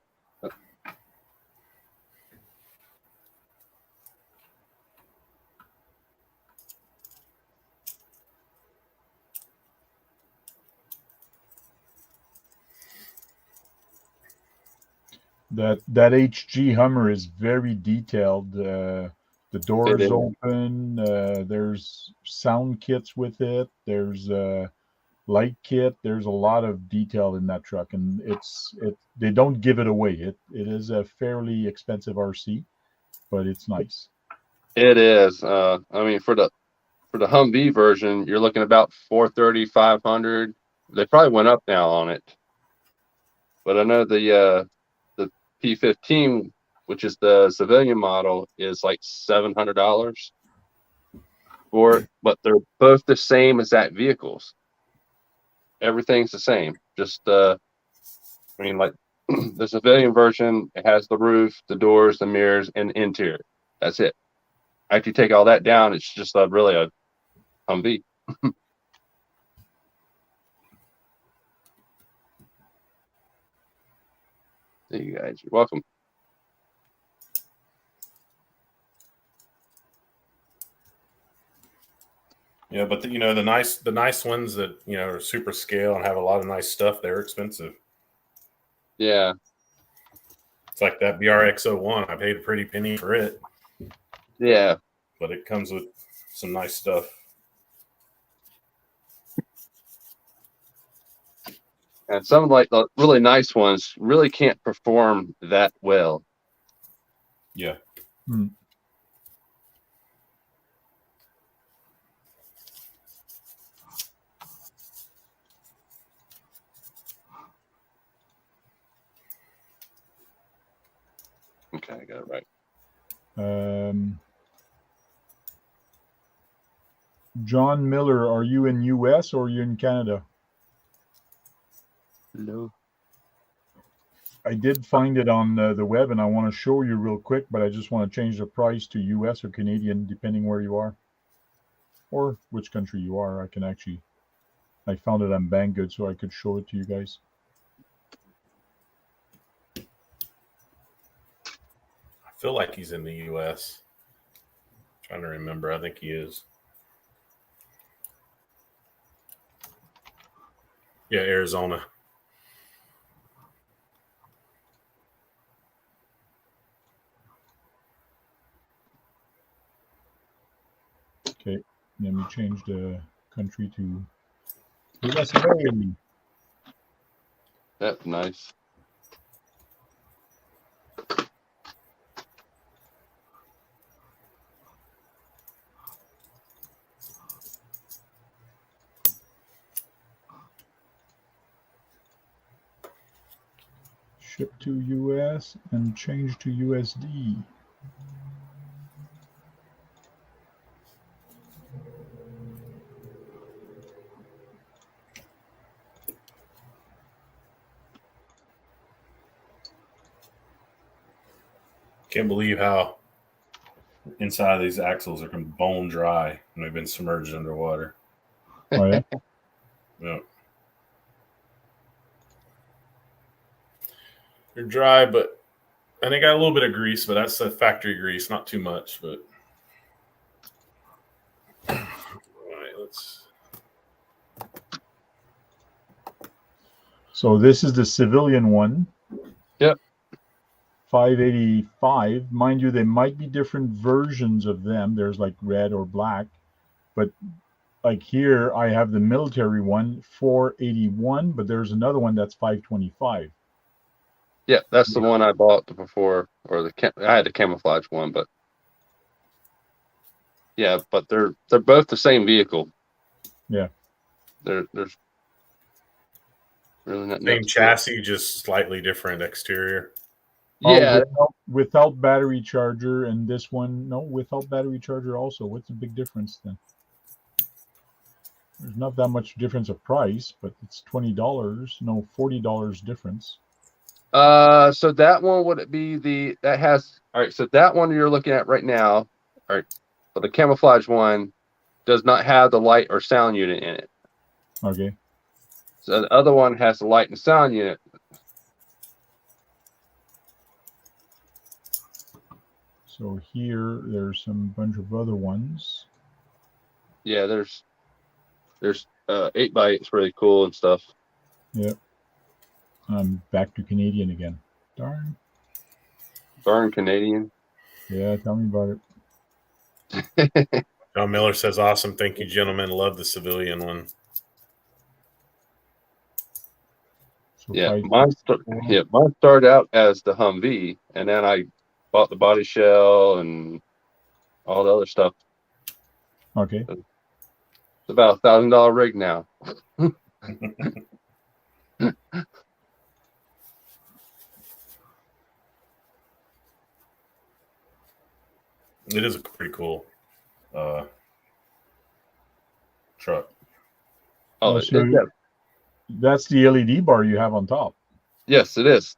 B: That HG Hummer is very detailed. The doors open. There's sound kits with it. There's a light kit. There's a lot of detail in that truck, and they don't give it away. It is a fairly expensive RC, but it's nice.
C: It is. I mean, for the Humvee version, you're looking about 430, 500. They probably went up now on it, but I know the P15, which is the civilian model, is like $700 for it. But they're both the same exact vehicles. Everything's the same. Just I mean, like the civilian version, it has the roof, the doors, the mirrors, and the interior. That's it. After you take all that down, it's just really a Humvee. Thank you guys. You're welcome.
A: Yeah, but the nice ones that are super scale and have a lot of nice stuff, they're expensive.
C: Yeah.
A: It's like that BRX-01. I paid a pretty penny for it.
C: Yeah.
A: But it comes with some nice stuff.
C: And some of like the really nice ones really can't perform that well.
A: Yeah.
C: Okay, I got it right.
B: John Miller, are you in US or are you in Canada?
C: No.
B: I did find it on the web and I want to show you real quick, but I just want to change the price to US or Canadian, depending where you are or which country you are. I found it on Banggood, so I could show it to you guys.
A: I feel like he's in the U.S. Trying to remember. I think he is. Yeah, Arizona.
B: Okay, let me change the country to USA.
C: That's nice.
B: Ship to US and change to USD.
A: Can't believe how inside of these axles are bone dry and they've been submerged underwater.
B: Oh yeah.
A: Yeah. They're dry, but and they got a little bit of grease, but that's the factory grease, not too much. But all right, let's.
B: So this is the civilian one.
C: Yep.
B: 585. Mind you, there might be different versions of them. There's like red or black, but like here I have the military one, 481, but there's another one that's 525.
C: Yeah, that's the one I bought before, or I had the camouflage one, but yeah, but they're both the same vehicle.
B: Yeah.
C: There's really not
A: Same
C: much
A: chassis, just slightly different exterior.
C: Yeah,
B: without battery charger, and this one without battery charger also. What's the big difference then? There's not that much difference of price, but it's $20, no, $40 difference.
C: So that one would be all right. So that one you're looking at right now, all right. But the camouflage one does not have the light or sound unit in it.
B: Okay.
C: So the other one has the light and sound unit.
B: So here there's some bunch of other ones.
C: Yeah, there's 8x8's really cool and stuff.
B: Yep. I'm back to Canadian again. Darn.
C: Burn Canadian.
B: Yeah, tell me about it.
A: John Miller says, "Awesome, thank you, gentlemen. Love the civilian one."
B: So
C: Yeah, mine started out as the Humvee, and then I bought the body shell and all the other stuff.
B: Okay.
C: It's about $1,000 rig now.
A: It is a pretty cool truck.
C: Oh,
B: so that's the LED bar you have on top.
C: Yes, it is.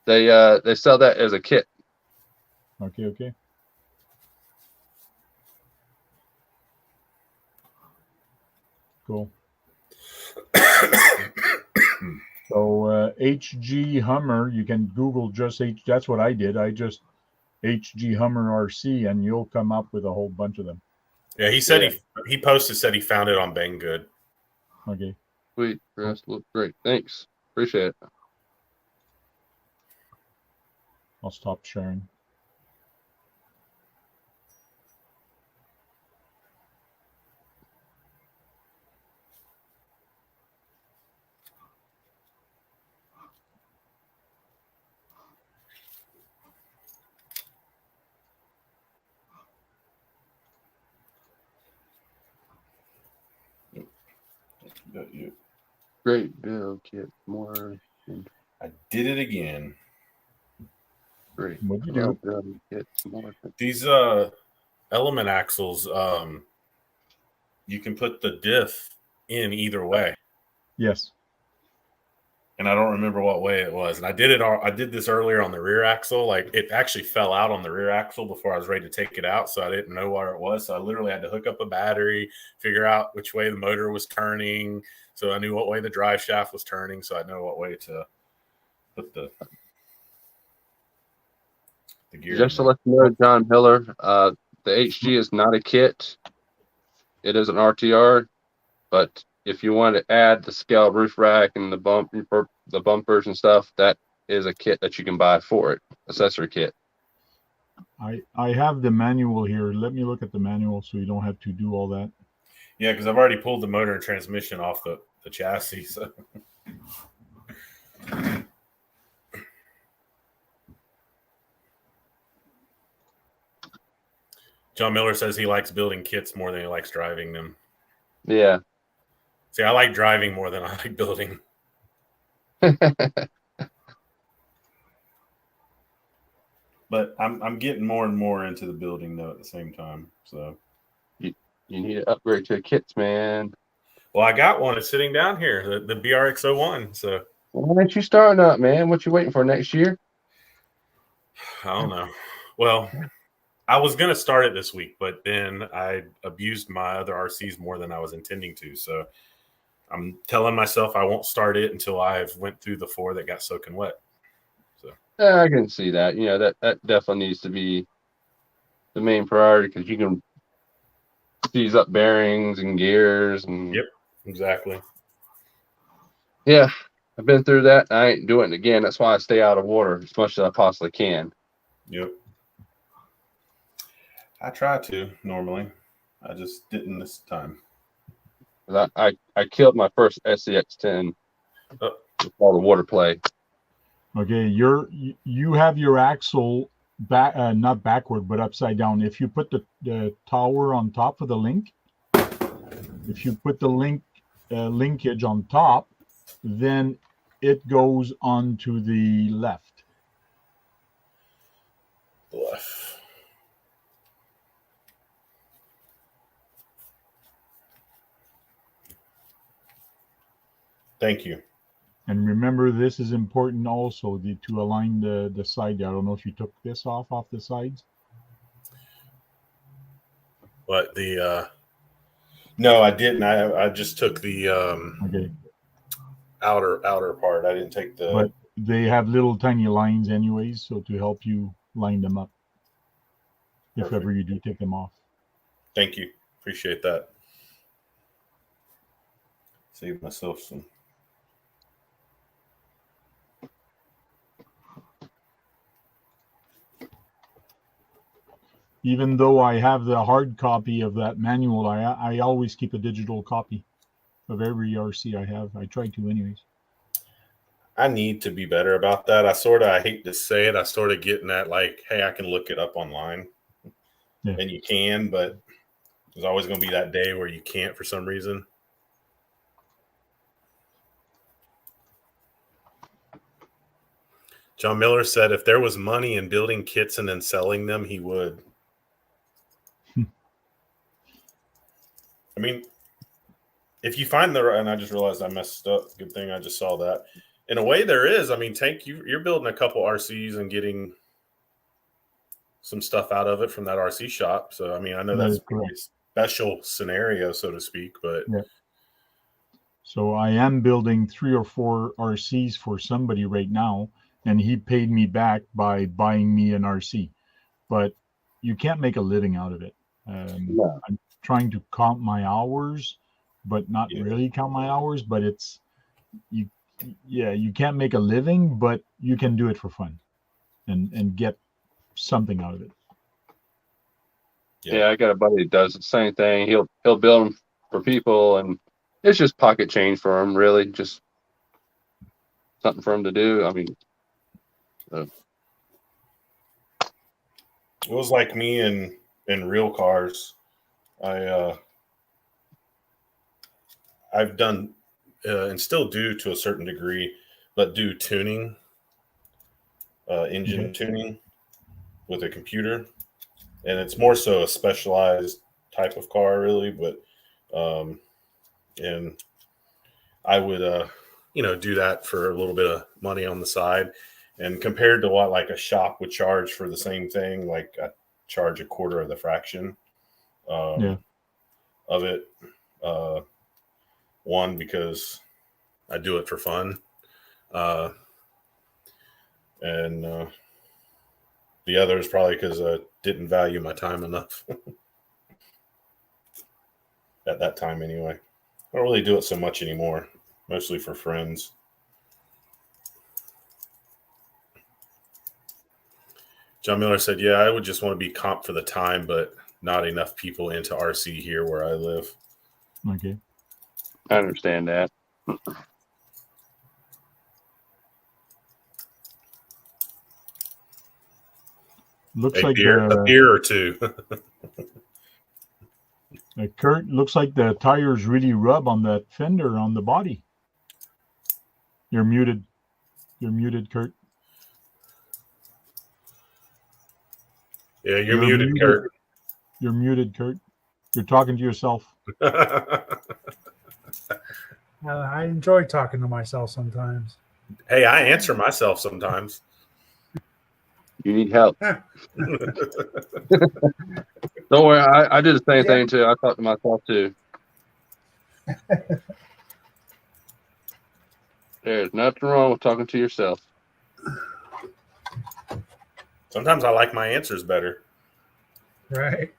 C: They sell that as a kit.
B: Okay. Cool. So HG Hummer, you can Google just that's what I did. I just HG Hummer RC, and you'll come up with a whole bunch of them.
A: Yeah, he said he posted, said he found it on Banggood.
B: Okay.
C: Sweet, Chris, look great. Thanks, appreciate it.
B: I'll stop sharing.
C: Great bill kit, more.
A: I did it again.
C: Great.
B: What'd you do?
C: Get more.
A: These element axles, you can put the diff in either way.
B: Yes.
A: And I don't remember what way it was. And I did this earlier on the rear axle. Like it actually fell out on the rear axle before I was ready to take it out. So I didn't know where it was. So I literally had to hook up a battery, figure out which way the motor was turning. So I knew what way the drive shaft was turning. So I know what way to put the gear.
C: Just to let you know, John Miller, the HG is not a kit. It is an RTR, but if you want to add the scale roof rack and the bumpers and stuff, that is a kit that you can buy for it, accessory kit.
B: I have the manual here. Let me look at the manual so you don't have to do all that.
A: Yeah, because I've already pulled the motor and transmission off the chassis. So. John Miller says he likes building kits more than he likes driving them.
C: Yeah.
A: See, I like driving more than I like building. But I'm getting more and more into the building though at the same time. So
C: you need to upgrade to a kits, man.
A: Well, I got one. It's sitting down here, the BRX-01. So
C: why aren't you starting up, man? What you waiting for next year?
A: I don't know. Well, I was going to start it this week, but then I abused my other RCs more than I was intending to. So I'm telling myself I won't start it until I've went through the 4 that got soaking wet. So
C: Yeah, I can see that. You know, that definitely needs to be the main priority because you can seize up bearings and gears. And
A: yep, exactly.
C: Yeah, I've been through that. I ain't doing it again. That's why I stay out of water as much as I possibly can.
A: Yep. I try to normally. I just didn't this time.
C: I killed my first SCX10 with all the water play.
B: Okay, you have your axle back, not backward, but upside down. If you put the tower on top of the link, if you put the linkage on top, then it goes on to the left.
A: Left. Thank you.
B: And remember, this is important also to align the side. I don't know if you took this off the sides.
A: But no, I didn't. I just took the
B: Okay.
A: outer part. I didn't take the.
B: But they have little tiny lines anyways, so to help you line them up if
A: Perfect.
B: ever you do take them off.
A: Thank you. Appreciate that. Save myself some.
B: Even though I have the hard copy of that manual, I always keep a digital copy of every RC I have. I try to anyways.
A: I need to be better about that. I hate to say it, I sort of getting that like, hey, I can look it up online.
B: Yeah.
A: And you can, but there's always going to be that day where you can't for some reason. John Miller said if there was money in building kits and then selling them, he would. I mean, if you find and I just realized I messed up. Good thing I just saw that. In a way, there is. I mean, Tank, you're building a couple RCs and getting some stuff out of it from that RC shop. So, I mean, I know that's a pretty special scenario, so to speak, but.
B: Yeah. So I am building 3 or 4 RCs for somebody right now, and he paid me back by buying me an RC. But you can't make a living out of it.
C: No.
B: I'm trying to count my hours, but not really count my hours. But you can't make a living, but you can do it for fun and get something out of it.
C: Yeah, I got a buddy that does the same thing. He'll build them for people, and it's just pocket change for him, really. Just something for him to do. I mean,
A: it was like me in real cars. I've done and still do to a certain degree, but do tuning, engine tuning with a computer, and it's more so a specialized type of car, really. But
D: And I would, do that for a little bit of money on the side. And compared to what like a shop would charge for the same thing, like I charge a quarter of the fraction of it. One, because I do it for fun. And the other is probably because I didn't value my time enough at that time anyway. I don't really do it so much anymore, mostly for friends. John Miller said, yeah, I would just want to be comp for the time, but not enough people into RC here where I live.
B: Okay.
C: I understand that.
B: Looks
D: A
B: like
D: beer or two.
B: Kurt, looks like the tires really rub on that fender on the body. You're muted. You're muted, Kurt.
D: Yeah, you're muted, Kurt.
B: You're muted, Kurt. You're talking to yourself.
E: I enjoy talking to myself sometimes.
D: Hey, I answer myself sometimes.
C: You need help. Don't worry, I did the same thing too. I talked to myself too. There's nothing wrong with talking to yourself.
D: Sometimes I like my answers better.
E: Right.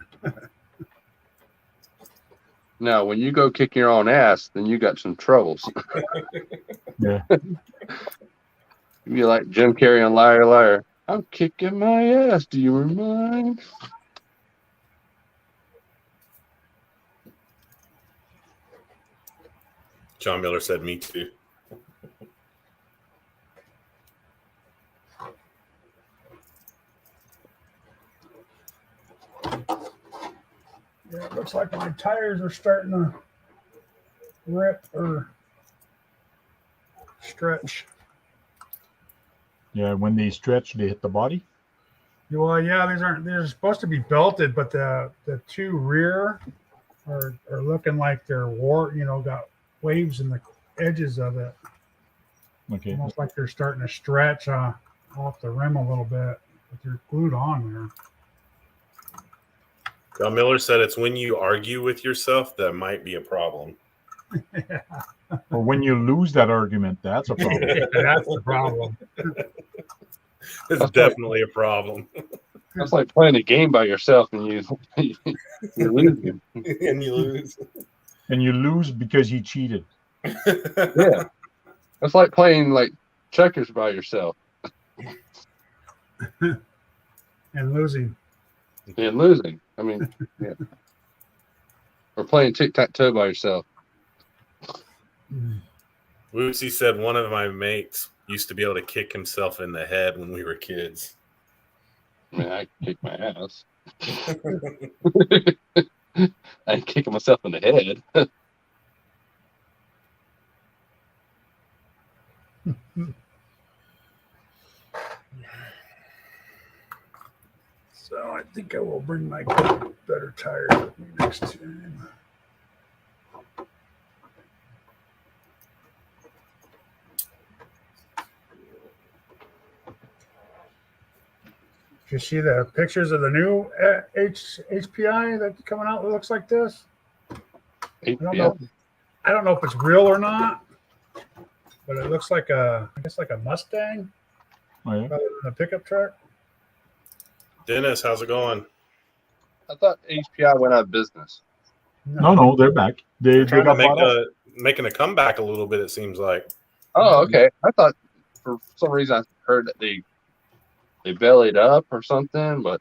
C: Now, when you go kick your own ass, then you got some troubles.
B: Yeah.
C: You're like Jim Carrey on Liar Liar. I'm kicking my ass. Do you remind?
D: John Miller said, me too.
E: Yeah, it looks like my tires are starting to rip or stretch.
B: Yeah, when they stretch, they hit the body.
E: Well, yeah, they're supposed to be belted, but the two rear are looking like they're got waves in the edges of it.
B: Okay.
E: Almost like they're starting to stretch off the rim a little bit, but they're glued on there.
D: John Miller said it's when you argue with yourself that might be a problem.
B: Or when you lose that argument, that's a problem.
E: That's the problem.
D: It's definitely a problem.
C: That's like playing a game by yourself and you're losing.
D: And you lose.
B: And you lose because you cheated.
C: Yeah. That's like playing like checkers by yourself.
E: And losing.
C: And losing. I mean, yeah. Or playing tic-tac-toe by yourself.
D: Wootsy said one of my mates used to be able to kick himself in the head when we were kids.
C: I mean, I kick my ass. I ain't kicking myself in the head.
E: So I think I will bring my better tires with me next time. Did you see the pictures of the new HPI that's coming out that looks like this? I don't know if it's real or not, but it looks like I guess like a Mustang
B: Oh, yeah?
E: rather than a pickup truck.
D: Dennis, how's it going?
C: I thought HPI went out of business.
B: No, they're back. They
D: Trying to
B: got bought out.
D: making a comeback a little bit, it seems like.
C: Oh, okay. I thought for some reason I heard that they bellied up or something, but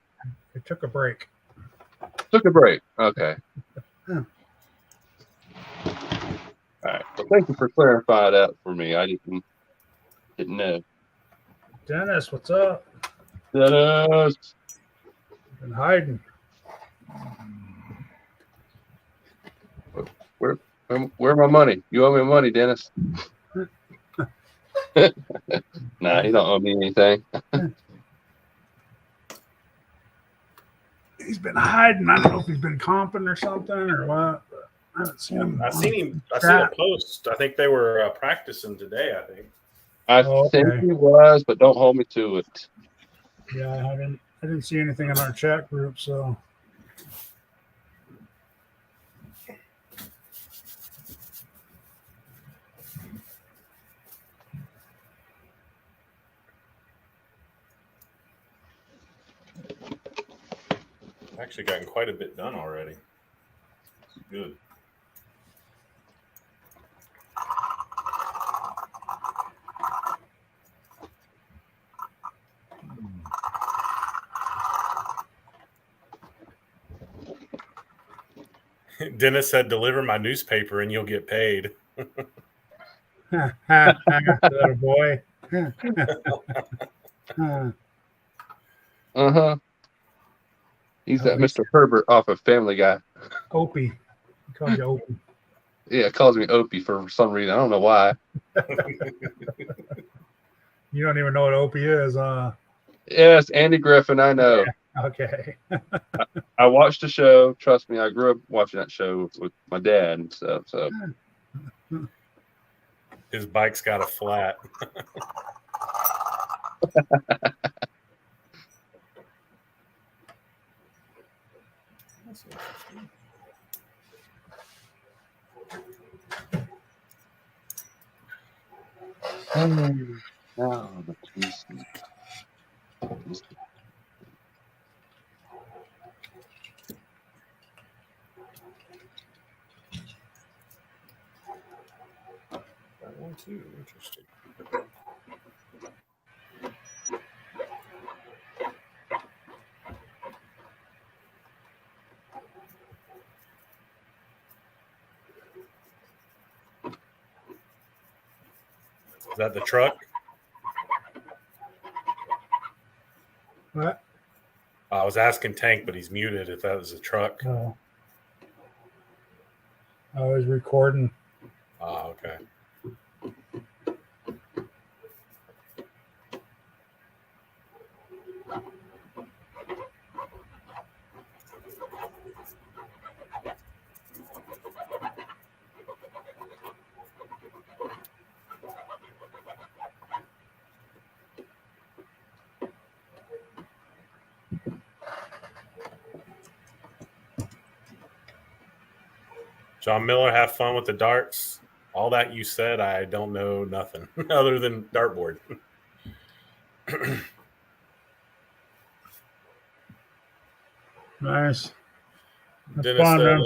E: It took a break.
C: took a break. Okay.
E: Yeah.
C: All right. Well, thank you for clarifying that for me. I didn't know.
E: Dennis, what's up?
C: Dennis.
E: Been hiding.
C: Where my money? You owe me money, Dennis. Nah, he don't owe me anything.
E: He's been hiding. I don't know if he's been comping or something or what. But I haven't seen him.
A: I seen him. I seen a post. I think they were practicing today. I think.
C: I
E: Okay.
C: think he was, but don't hold me to it.
E: Yeah, I didn't see anything in our chat group, so.
A: Actually, gotten quite a bit done already. Good. Dennis said, "Deliver my newspaper and you'll get paid."
E: Little boy.
C: He's that Mr. Herbert off of Family Guy.
E: Opie. He called you Opie.
C: Yeah, calls me Opie for some reason. I don't know why.
E: You don't even know what Opie is,
C: Yes, Andy Griffin. I know.
E: Okay.
C: I watched the show. Trust me, I grew up watching that show with my dad and stuff. So
A: His bike's got a flat. That one too. Interesting. Is that the truck?
E: What?
A: I was asking Tank, but he's muted. If that was a truck.
E: Oh. I was recording.
A: Okay. John Miller, have fun with the darts. All that you said, I don't know nothing other than dartboard.
E: Nice.
A: Dennis
E: fun,
A: said,
E: man.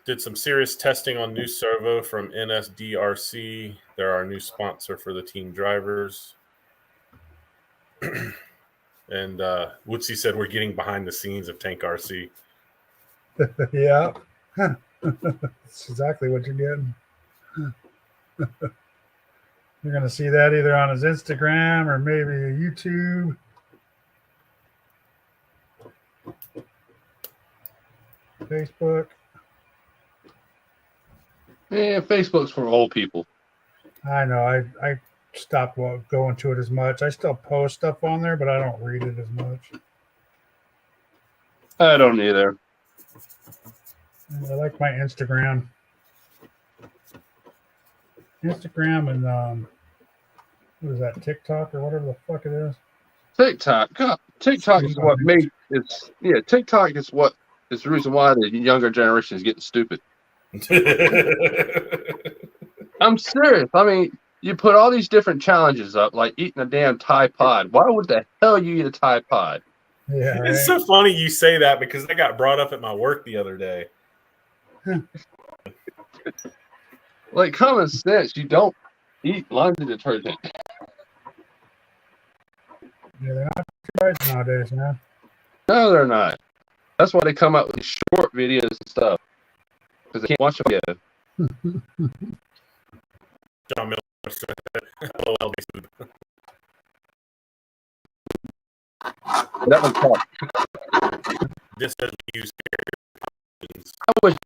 A: did some serious testing on new servo from NSDRC. They're our new sponsor for the team drivers. And Woodsy said we're getting behind the scenes of Tank RC.
E: Yeah. That's exactly what you're getting. You're going to see that either on his Instagram or maybe YouTube. Facebook.
C: Yeah, Facebook's for old people.
E: I know. I stopped going to it as much. I still post stuff on there, but I don't read it as much.
C: I don't either.
E: I like my Instagram. Instagram and what is that, TikTok or whatever the fuck it is?
C: TikTok. God, TikTok is what made it's TikTok is what is the reason why the younger generation is getting stupid. I'm serious. I mean, you put all these different challenges up, like eating a damn Tide Pod. Why would the hell you eat a Tide Pod?
E: Yeah, right?
A: It's so funny you say that because that got brought up at my work the other day.
C: Like common sense, you don't eat laundry detergent.
E: Yeah, they're not right nowadays, man.
C: No, they're not. That's why they come out with these short videos and stuff because they can't watch them yet.
A: John Miller said, LOL, dude.
C: That was tough.
A: This doesn't use carriers.
C: I wish.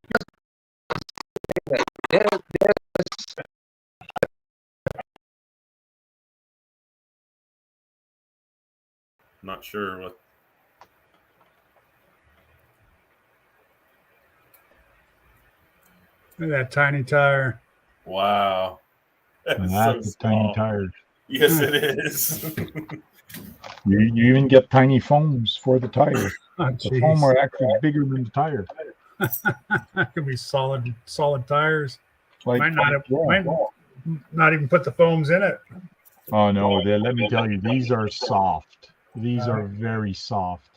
A: Not sure what.
E: Look at that tiny tire.
D: Wow. That is so
B: That's a tiny
D: small.
B: tires.
D: Yes, it is.
B: You even get tiny foams for the tire.
E: Oh,
B: The foam
E: jeez.
B: are actually bigger than the tire.
E: That could be solid tires.
B: Like,
E: Might not have,
B: yeah.
E: might not even put the foams in it.
B: Oh no, let me tell you, these are soft. These are very soft.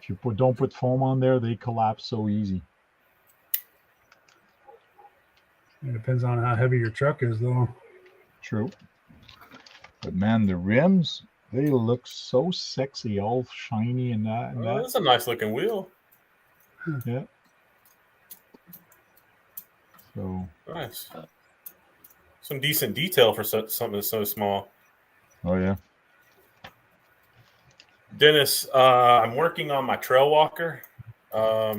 B: If you don't put foam on there, they collapse so easy.
E: It depends on how heavy your truck is, though.
B: True. But man, the rims, they look so sexy, all shiny and that. And
D: Oh,
B: that.
D: that's a nice looking wheel.
B: Yeah. So,
D: Nice. Some decent detail for something that's so small.
B: oh yeah.
D: Dennis, I'm working on my trail walker. I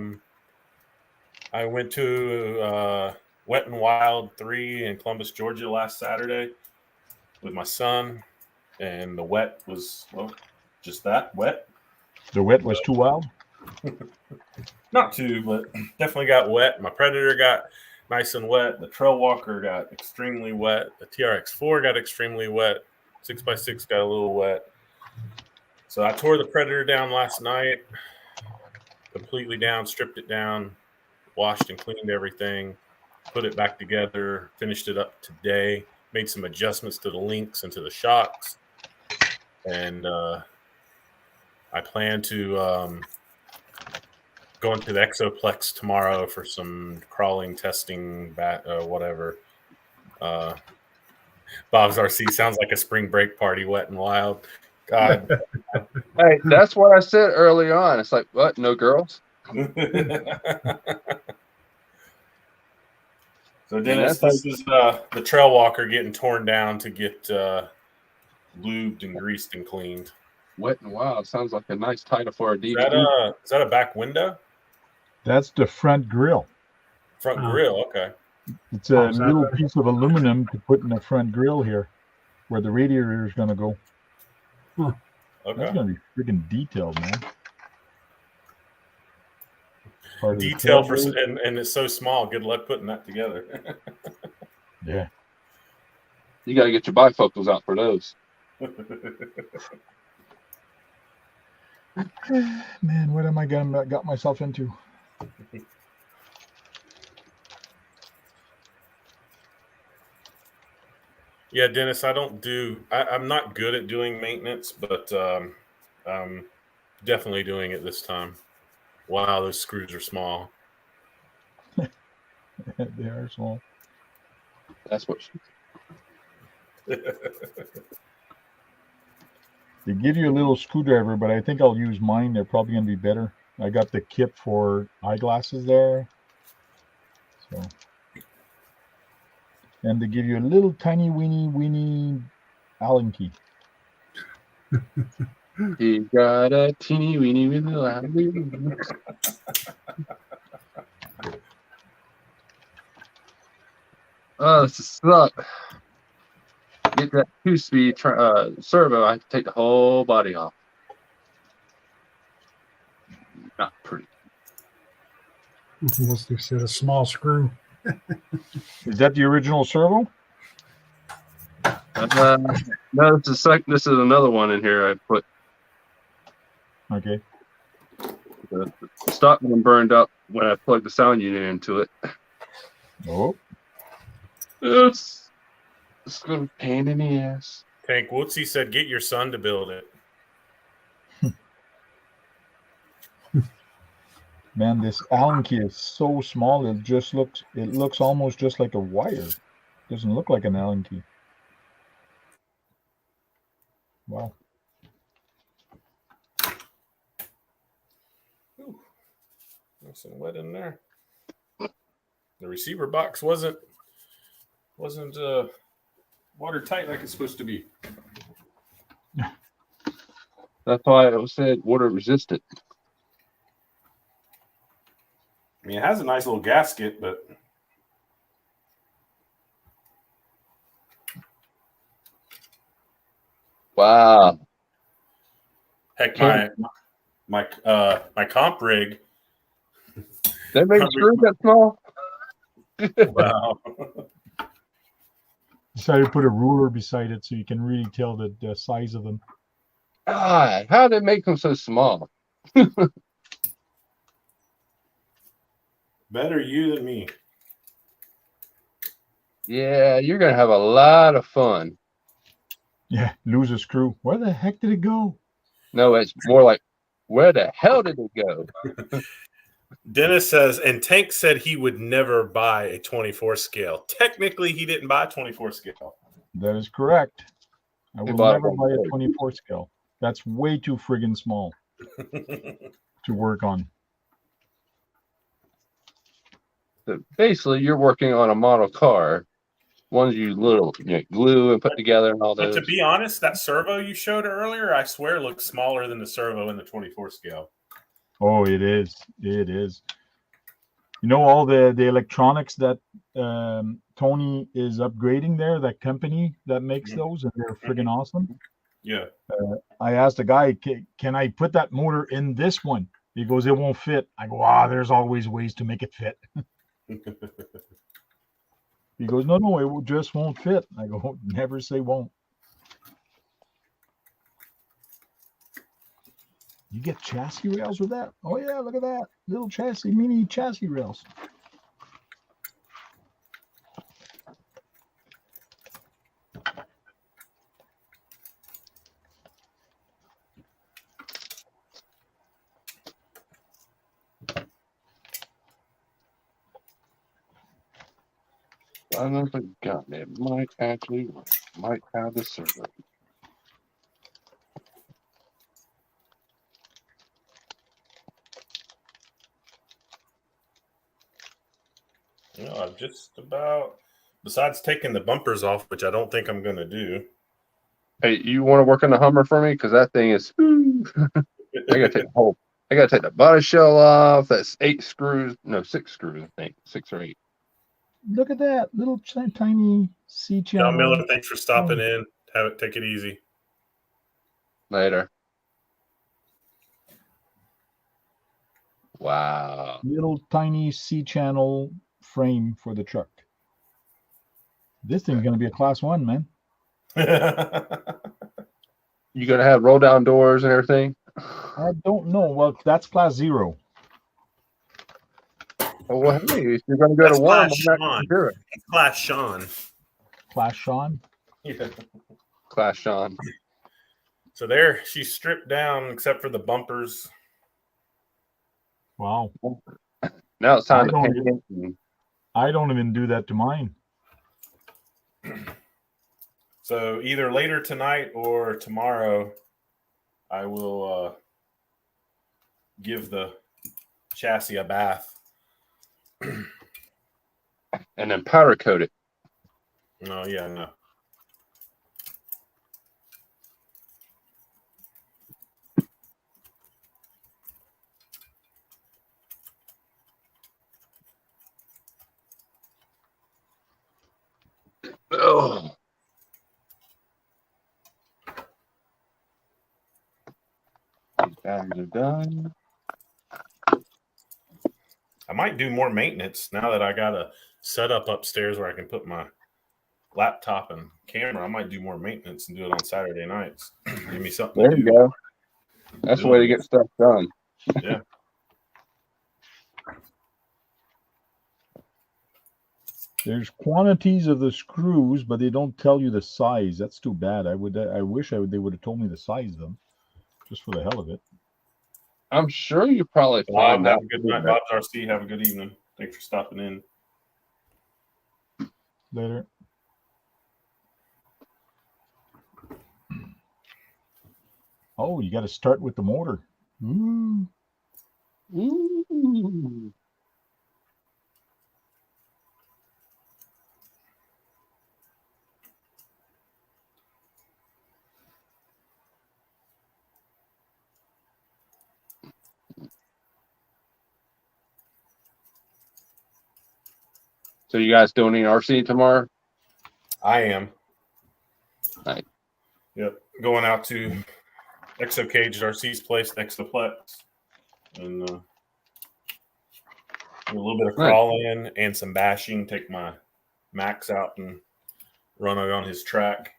D: went to Wet and Wild 3 in Columbus, Georgia last Saturday with my son, and the wet was, well, just that, wet.
B: The wet was too wild.
D: Not too, but definitely got wet. My Predator got nice and wet. The Trail Walker got extremely wet. The TRX4 got extremely wet. 6x6 got a little wet. So I tore the Predator down last night, completely down, stripped it down, washed and cleaned everything, put it back together, finished it up today, made some adjustments to the links and to the shocks. And I plan to go into the Exoplex tomorrow for some crawling testing, whatever. Bob's RC sounds like a spring break party, Wet and Wild. God.
C: Hey, that's what I said early on. It's like, what? No girls?
D: So Dennis, this is the Trail Walker getting torn down to get lubed and greased and cleaned.
C: Wet and Wild sounds like a nice title for a DVD.
D: Is that a back window?
B: That's the front grill.
D: Front grill, okay.
B: It's a little piece of aluminum to put in the front grill here, where the radiator is going to go.
E: Huh.
D: Okay.
B: That's going to be freaking detailed, man.
D: Detail for and it's so small. Good luck putting that together.
B: Yeah.
C: You got to get your bifocals out for those.
B: Man, what am I got myself into?
D: Yeah, Dennis, I'm not good at doing maintenance, but I'm definitely doing it this time. Wow, those screws are small.
B: They are small.
C: That's what.
B: They give you a little screwdriver, but I think I'll use mine. They're probably going to be better. I got the kit for eyeglasses there. So, and they give you a little tiny weeny Allen key.
C: He got a teeny weeny little Allen. Oh, this is suck. Get that 2-speed servo. I have to take the whole body off. Not pretty.
E: Let's just hit a small screw.
B: Is that the original servo?
C: No, this is another one in here. I put
B: Okay.
C: the stock one burned up when I plugged the sound unit into it.
B: Oh.
C: It's gonna be a pain in the ass.
D: Tank Woodsy said, "Get your son to build it."
B: Man, this Allen key is so small. It looks almost just like a wire. Doesn't look like an Allen key. Wow.
D: Ooh, nice and wet in there. The receiver box wasn't watertight like it's supposed to be.
C: That's why it was said water resistant.
D: I mean, it has a nice little gasket, but
C: Wow.
D: heck, my comp rig.
C: They make screws that small?
D: Wow.
B: Decided to put a ruler beside it so you can really tell the size of them.
C: God, how did it make them so small?
D: Better you than me.
C: Yeah, you're gonna have a lot of fun.
B: Yeah, lose a screw. Where the heck did it go?
C: No, it's more like, where the hell did it go?
D: Dennis says, and Tank said he would never buy a 24 scale. Technically, he didn't buy a 24 scale.
B: That is correct. I
C: He
B: will
C: bought
B: never
C: one
B: buy a
C: big.
B: 24 scale. That's way too friggin' small to work on.
C: So basically, you're working on a model car. Ones you glue and put together and all
D: But
C: those.
D: to be honest, that servo you showed earlier, I swear, looks smaller than the servo in the 24 scale.
B: Oh, it is. It is. You know, all the electronics that Tony is upgrading there, that company that makes those, and they're friggin' awesome.
D: Yeah.
B: I asked the guy, can I put that motor in this one? He goes, it won't fit. I go, there's always ways to make it fit. He goes, no, it just won't fit. I go, never say won't. You get chassis rails with that? Oh yeah, look at that. Little mini chassis rails.
C: Another gun. It might actually work. Might have the servo.
D: I've just about, besides taking the bumpers off, which I don't think I'm going to do.
C: Hey, you want to work on the Hummer for me? Because that thing is. I gotta take the body shell off. That's 6 screws, I think, 6 or 8.
B: Look at that little tiny C channel.
D: John Miller, thanks for stopping in. Take it easy.
C: Later. Wow.
B: Little tiny C channel frame for the truck. This thing's gonna be a class 1, man.
C: You gonna have roll down doors and everything?
B: I don't know. Well, that's class 0.
C: Oh, well, hey, if you're gonna go
D: That's
C: to 1,
D: Class
C: I'm not
D: Sean.
C: do it.
D: Class Sean.
B: Class Sean.
D: Yeah.
C: Class Sean.
D: So there, she's stripped down except for the bumpers.
B: Wow.
C: Now it's time
B: I
C: to
B: don't
C: paint
B: even-
C: it.
B: I don't even do that to mine.
D: So either later tonight or tomorrow, I will give the chassis a bath.
C: And then powder coat it.
D: Oh, yeah, no.
C: Oh. These batteries are done.
D: I might do more maintenance now that I got a setup upstairs where I can put my laptop and camera. I might do more maintenance and do it on Saturday nights. Give me something
C: There
D: to
C: you
D: do.
C: go. That's the way to get stuff done.
D: Yeah.
B: There's quantities of the screws, but they don't tell you the size. That's too bad. I wish they would have told me the size of them, just for the hell of it.
C: I'm sure you probably
D: Bob,
C: find
D: have
C: out.
D: a good night. Bob's RC, have a good evening. Thanks for stopping in.
B: Later. Oh, you got to start with the motor. Ooh.
C: Ooh. So you guys doing any RC tomorrow?
D: I am.
C: Right.
D: Yep. Going out to Exo Cage RC's place, Exoplex. And Do a little bit of
C: Nice.
D: crawling and some bashing. Take my Max out and run it on his track.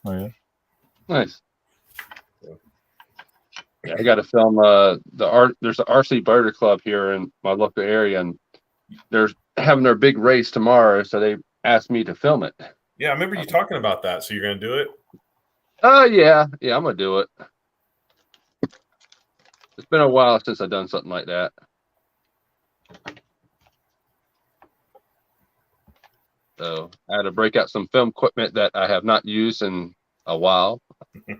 B: Oh yeah.
C: Nice. Yeah, I got to film there's the RC Boater Club here in my local area, and they're having their big race tomorrow, so they asked me to film it.
D: Yeah, I remember you talking about that. So you're going to do it?
C: Yeah, I'm gonna do it. It's been a while since I've done something like that. So I had to break out some film equipment that I have not used in a while. I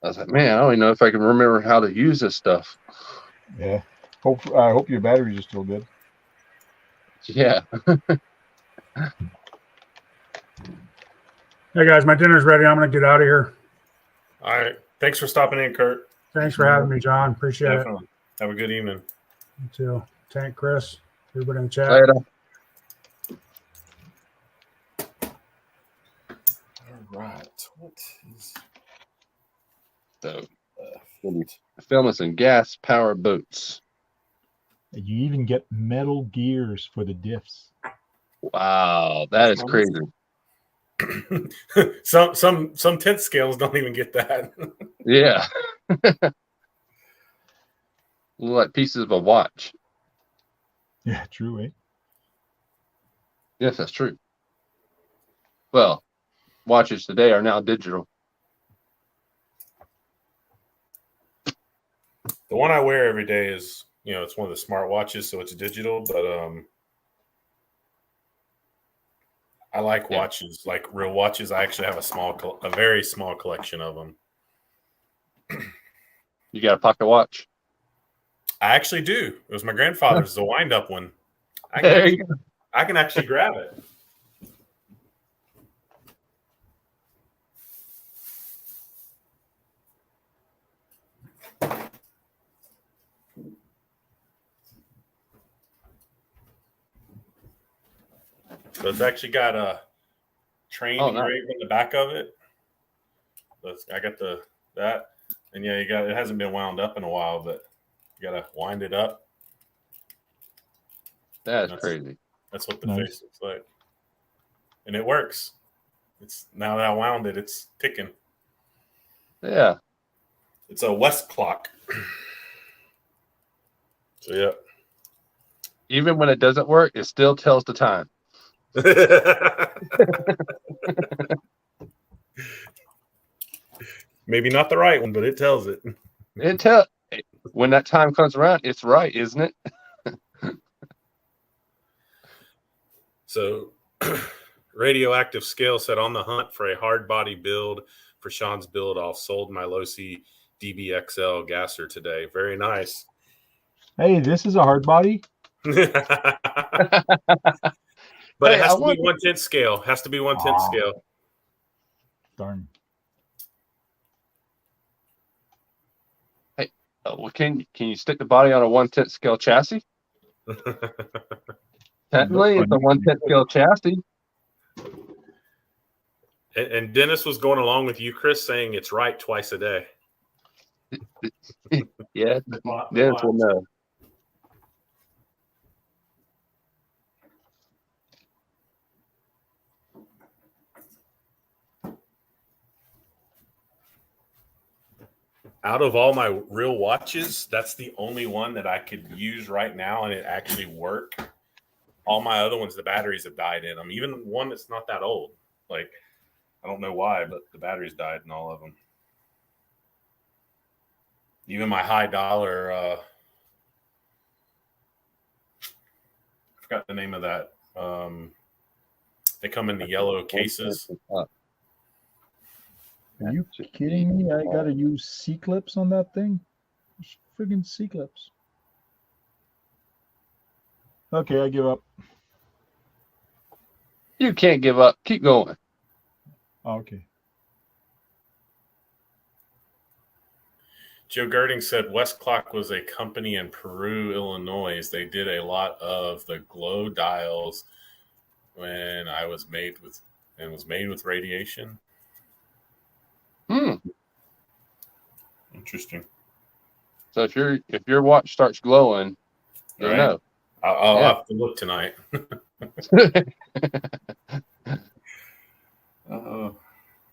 C: was like, man, I don't even know if I can remember how to use this stuff.
B: Yeah. I hope your batteries are still good.
C: Yeah.
E: Hey guys, my dinner's ready. I'm gonna get out of here.
D: All right. Thanks for stopping in, Kurt.
E: Thanks for having me, John. Appreciate
D: Definitely. Have a good evening.
E: it. You too. Tank, Chris, everybody in the chat.
C: Later.
D: All right. What is
C: So filming some gas powered boats.
B: You even get metal gears for the diffs.
C: Wow, that is crazy.
D: some tent scales don't even get that.
C: Yeah. Look like pieces of a watch.
B: Yeah, true, eh?
C: Yes, that's true. Well, watches today are now digital.
D: The one I wear every day is, it's one of the smart watches, so it's digital, but I like watches, like real watches. I actually have a very small collection of them.
C: You got a pocket watch?
D: I actually do. It was my grandfather's, the wind-up one. I can actually grab it. So it's actually got a train engraved in the back of it. So I got that, and yeah, it hasn't been wound up in a while, but you gotta wind it up.
C: That's crazy.
D: That's what the face looks like, and it works. It's now that I wound it, it's ticking.
C: Yeah,
D: it's a West clock. So yeah,
C: even when it doesn't work, it still tells the time.
D: Maybe not the right one, but it tells it.
C: When that time comes around, it's right, isn't it?
D: So, Radioactive Scale said, on the hunt for a hard body build for Sean's build off. Sold my Losi DBXL gasser today. Very nice.
B: Hey, this is a hard body.
D: But it has to be 1/10 scale. Has to be 1/10 scale.
B: Darn.
C: Hey, well, can you stick the body on a 1/10 scale chassis? Technically, it's a 1/10 scale chassis.
D: And Dennis was going along with you, Chris, saying it's right twice a day.
C: Yeah, Dennis will know.
D: Out of all my real watches, that's the only one that I could use right now and it actually work. All my other ones, the batteries have died in them. Even one that's not that old. Like, I don't know why, but the batteries died in all of them. Even my high dollar, I forgot the name of that. They come in the yellow cases.
B: Are you kidding me? I gotta use C-clips on that thing? Friggin' C-clips. Okay, I give up.
C: You can't give up. Keep going.
B: Okay.
D: Joe Girding said West Clock was a company in Peru, Illinois. They did a lot of the glow dials when I was made with radiation. Interesting.
C: So if your watch starts glowing, You'll
A: Right.
C: know.
A: I'll
C: Yeah.
A: have to look tonight.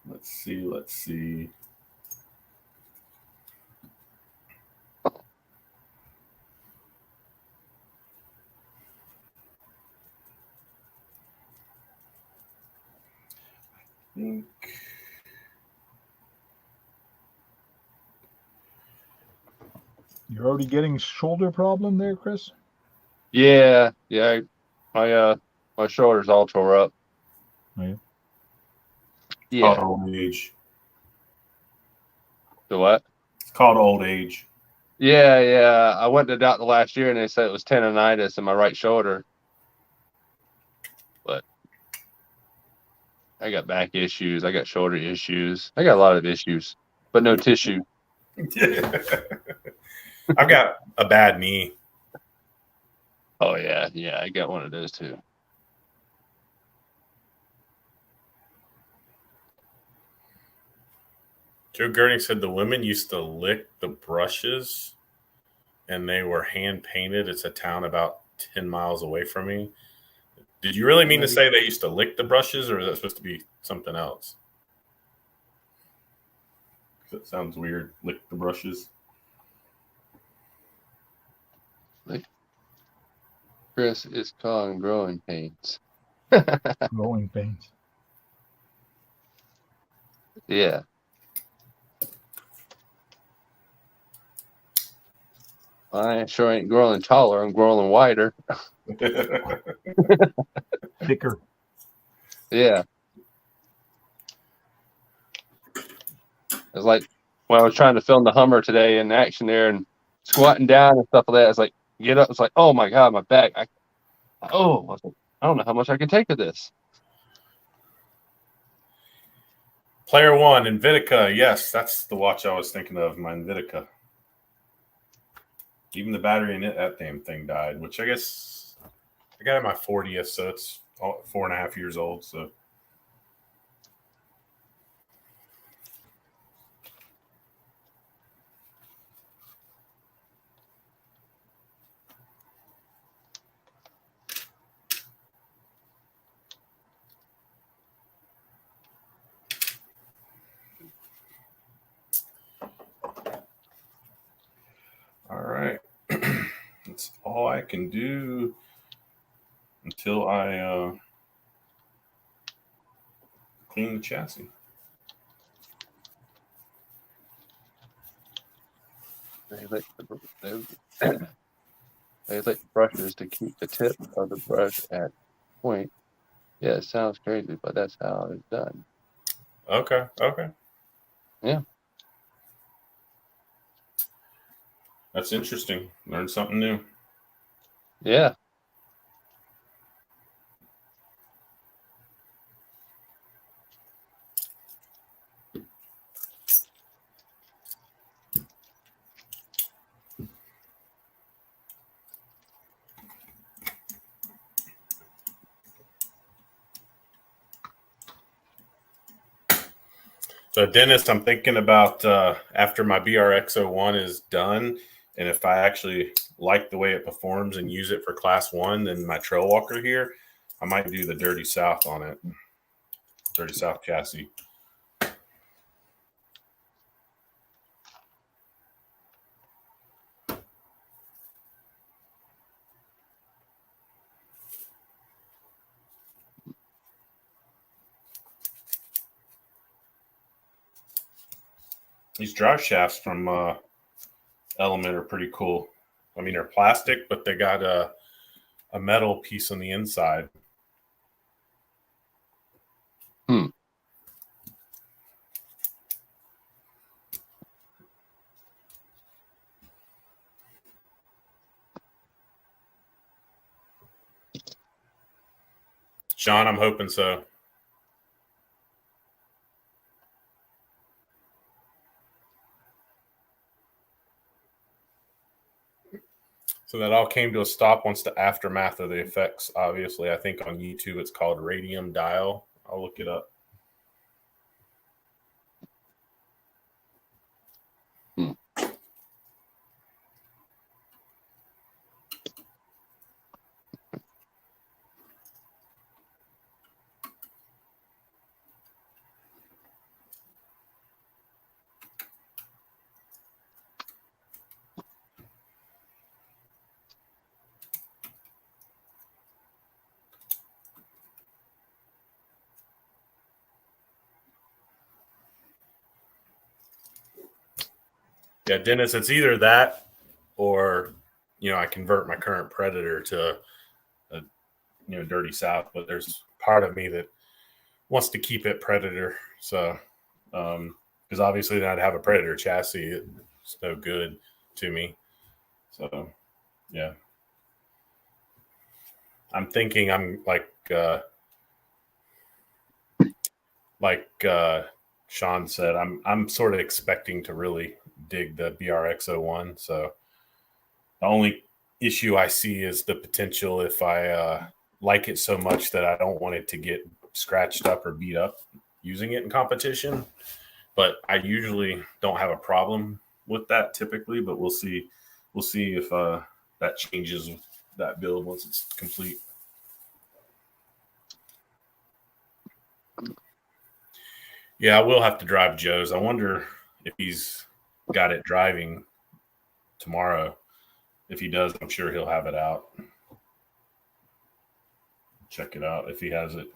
A: Let's see. Let's see. I think
B: You're already getting shoulder problem there, Chris?
C: Yeah. My shoulder's all tore up.
B: Oh, yeah?
C: Yeah.
A: called old age.
C: The what?
A: It's called old age.
C: Yeah. I went to the doctor last year and they said it was tendonitis in my right shoulder. But I got back issues. I got shoulder issues. I got a lot of issues, but no tissue.
A: I've got a bad knee.
C: Oh yeah. I got one of those too.
A: Joe Gurney said the women used to lick the brushes and they were hand painted. It's a town about 10 miles away from me. Did you really mean to say they used to lick the brushes, or is that supposed to be something else? That sounds weird. Lick the brushes.
C: Chris is calling growing pains.
B: Growing pains.
C: Yeah. I sure ain't growing taller. I'm growing wider.
B: Thicker.
C: Yeah. It's like when I was trying to film the Hummer today in action there and squatting down and stuff like that. It's like, get up. It's like, oh my God, my back. I was like, I don't know how much I can take of this.
A: Player One, Invitica. Yes, that's the watch I was thinking of, my Invitica. Even the battery in it, that damn thing died, which I guess I got it my 40th, so it's 4.5 years old. So all right. That's all I can do until I clean the chassis.
C: They lick the brushes to keep the tip of the brush at point. Yeah, it sounds crazy, but that's how it's done.
A: Okay.
C: Yeah.
A: That's interesting. Learned something new.
C: Yeah.
A: So, Dennis, I'm thinking about after my BRX-01 is done, and if I actually like the way it performs and use it for Class 1, then my Trail Walker here, I might do the Dirty South on it. Dirty South chassis. These drive shafts from Element are pretty cool. I mean, they're plastic, but they got a metal piece on the inside. Sean, I'm hoping so. So that all came to a stop once the aftermath of the effects. Obviously, I think on YouTube it's called Radium Dial. I'll look it up.
D: Yeah, Dennis, it's either that or, I convert my current Predator to a, dirty South. But there's part of me that wants to keep it Predator. So, because obviously then I'd have a Predator chassis. It's no good to me. So, yeah. I'm thinking I'm like Sean said, I'm sort of expecting to really dig the BRX-01. So the only issue I see is the potential if I like it so much that I don't want it to get scratched up or beat up using it in competition. But I usually don't have a problem with that typically, but we'll see. We'll see if that changes that build once it's complete. Yeah, I will have to drive Joe's. I wonder if he's got it driving tomorrow. If he does, I'm sure he'll have it out. Check it out if he has it.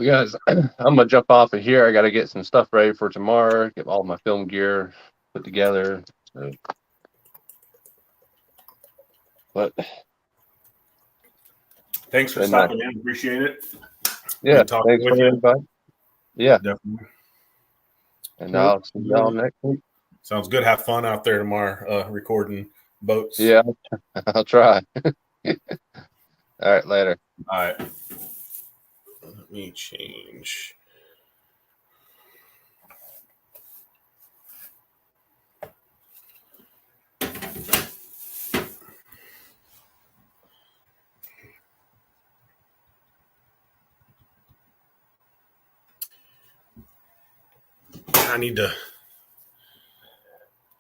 C: Guys, I'm gonna jump off of here. I got to get some stuff ready for tomorrow. Get all my film gear put together. So, but
D: thanks for stopping in. Appreciate it.
C: Yeah, thanks for the invite. Yeah,
D: definitely.
C: And I'll see y'all next week.
D: Sounds good. Have fun out there tomorrow, recording boats.
C: Yeah, I'll try. All right, later.
D: All right. Let me change. I need to,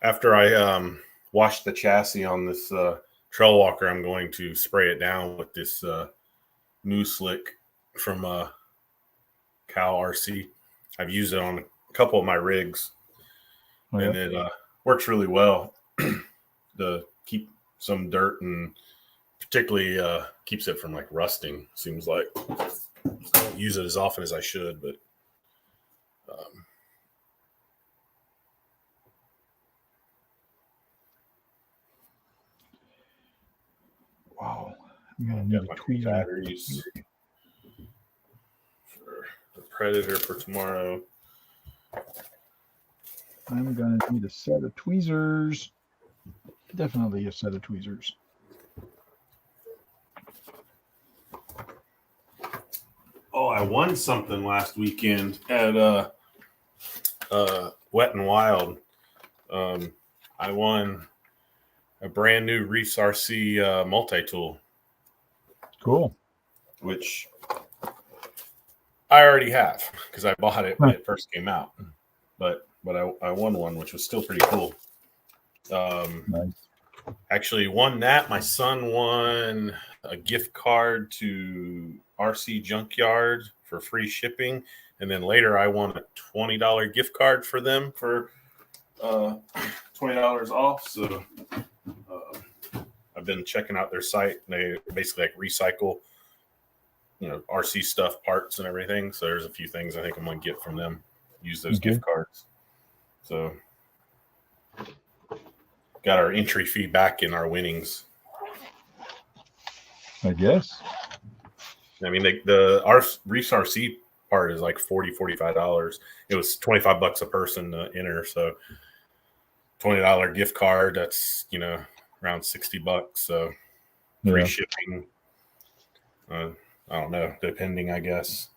D: after I wash the chassis on this Trail Walker, I'm going to spray it down with this New Slick from Cal RC. I've used it on a couple of my rigs, and it works really well to keep some dirt and particularly keeps it from like rusting. Seems like I don't use it as often as I should, but
B: wow, I'm gonna need a tweezer.
D: Batteries for the Predator for tomorrow.
B: I'm gonna need a set of tweezers. Definitely a set of tweezers.
D: Oh, I won something last weekend at Wet and Wild. I won a brand new Reefs RC multi-tool.
B: Cool.
D: Which I already have because I bought it when it first came out. But I won one, which was still pretty cool.
B: Nice.
D: Actually won that. My son won a gift card to RC Junkyard for free shipping. And then later I won a $20 gift card for them for $20 off. So I've been checking out their site. They basically like recycle, RC stuff, parts and everything. So there's a few things I think I'm going to get from them. Use those gift cards. So got our entry fee back in our winnings.
B: I guess.
D: I mean, our Reefs RC part is like $45. It was $25 a person to enter. So $20 gift card, that's, around $60. So free shipping. I don't know, depending, I guess.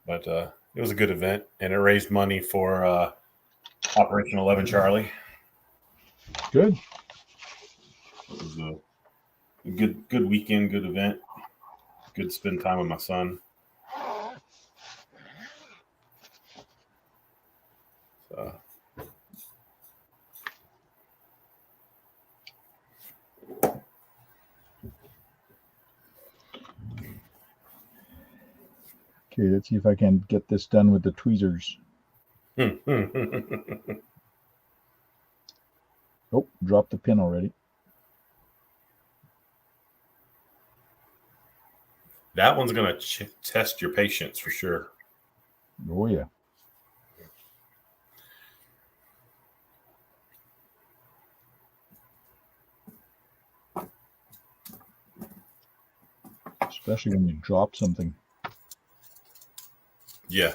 D: But it was a good event, and it raised money for Operation 11 Charlie.
B: Good.
D: It was a good weekend, good event. Good to spend time with my son. So.
B: Okay, let's see if I can get this done with the tweezers. Oh, dropped the pin already.
A: That one's going to test your patience for sure.
B: Oh, yeah. Especially when you drop something.
A: Yeah.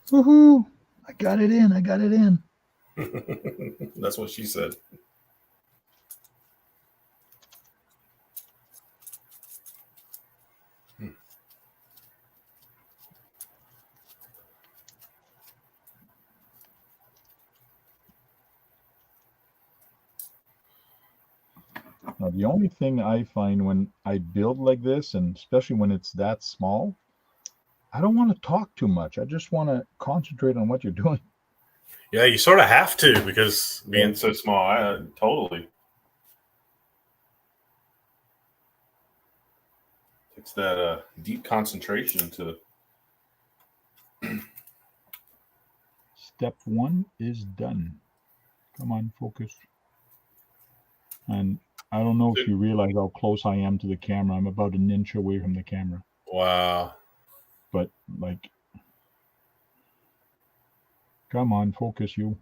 B: Woohoo! I got it in. I got it in.
A: That's what she said.
B: Now, the only thing I find when I build like this, and especially when it's that small, I don't want to talk too much. I just want to concentrate on what you're doing.
A: Yeah, you sort of have to because being so small. Totally. Takes that deep concentration to.
B: Step 1 is done. Come on, focus. And I don't know if you realize how close I am to the camera. I'm about an inch away from the camera.
A: Wow.
B: But, like, come on, focus you.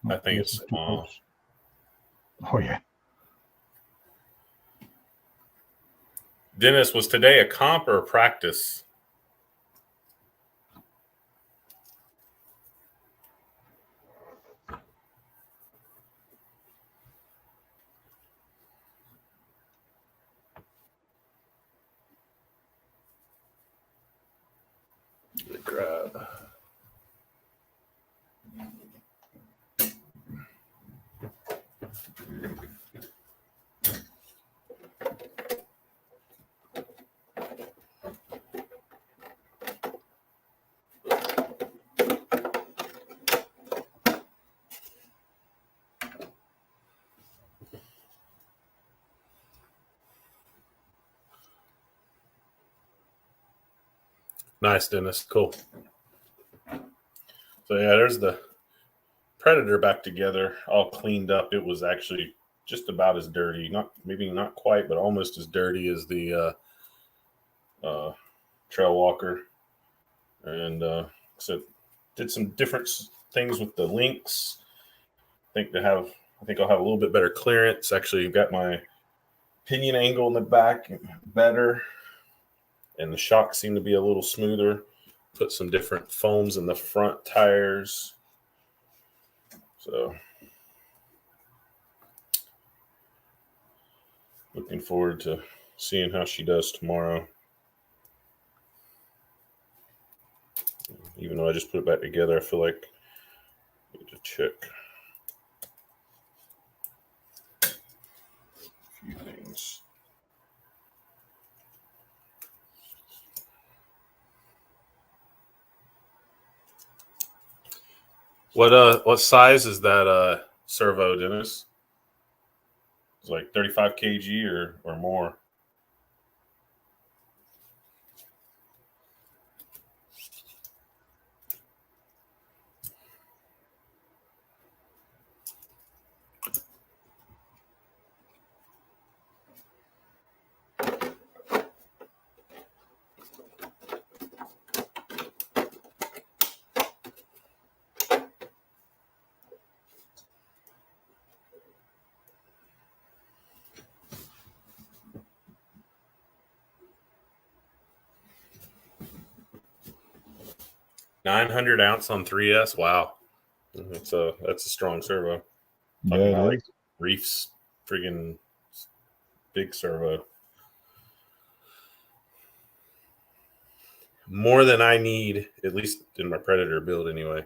A: I think
B: this
A: it's
B: is too
A: small.
B: close. Oh, yeah.
A: Dennis, was today a comp or a practice? Grab. Nice, Dennis. Cool. So yeah, there's the Predator back together, all cleaned up. It was actually just about as dirty, maybe not quite, but almost as dirty as the Trail Walker. And so did some different things with the links. I think I'll have a little bit better clearance. Actually, got my pinion angle in the back better, and the shocks seem to be a little smoother. Put some different foams in the front tires. So looking forward to seeing how she does tomorrow. Even though I just put it back together, I feel like I need to check a few things. What size is that servo, Dennis? It's like 35 kg or more. $900 ounce on 3S. Wow, that's a strong servo.
B: Yeah,
A: Talking
B: it
A: about
B: is.
A: like Reef's friggin' big servo. More than I need, at least in my Predator build anyway.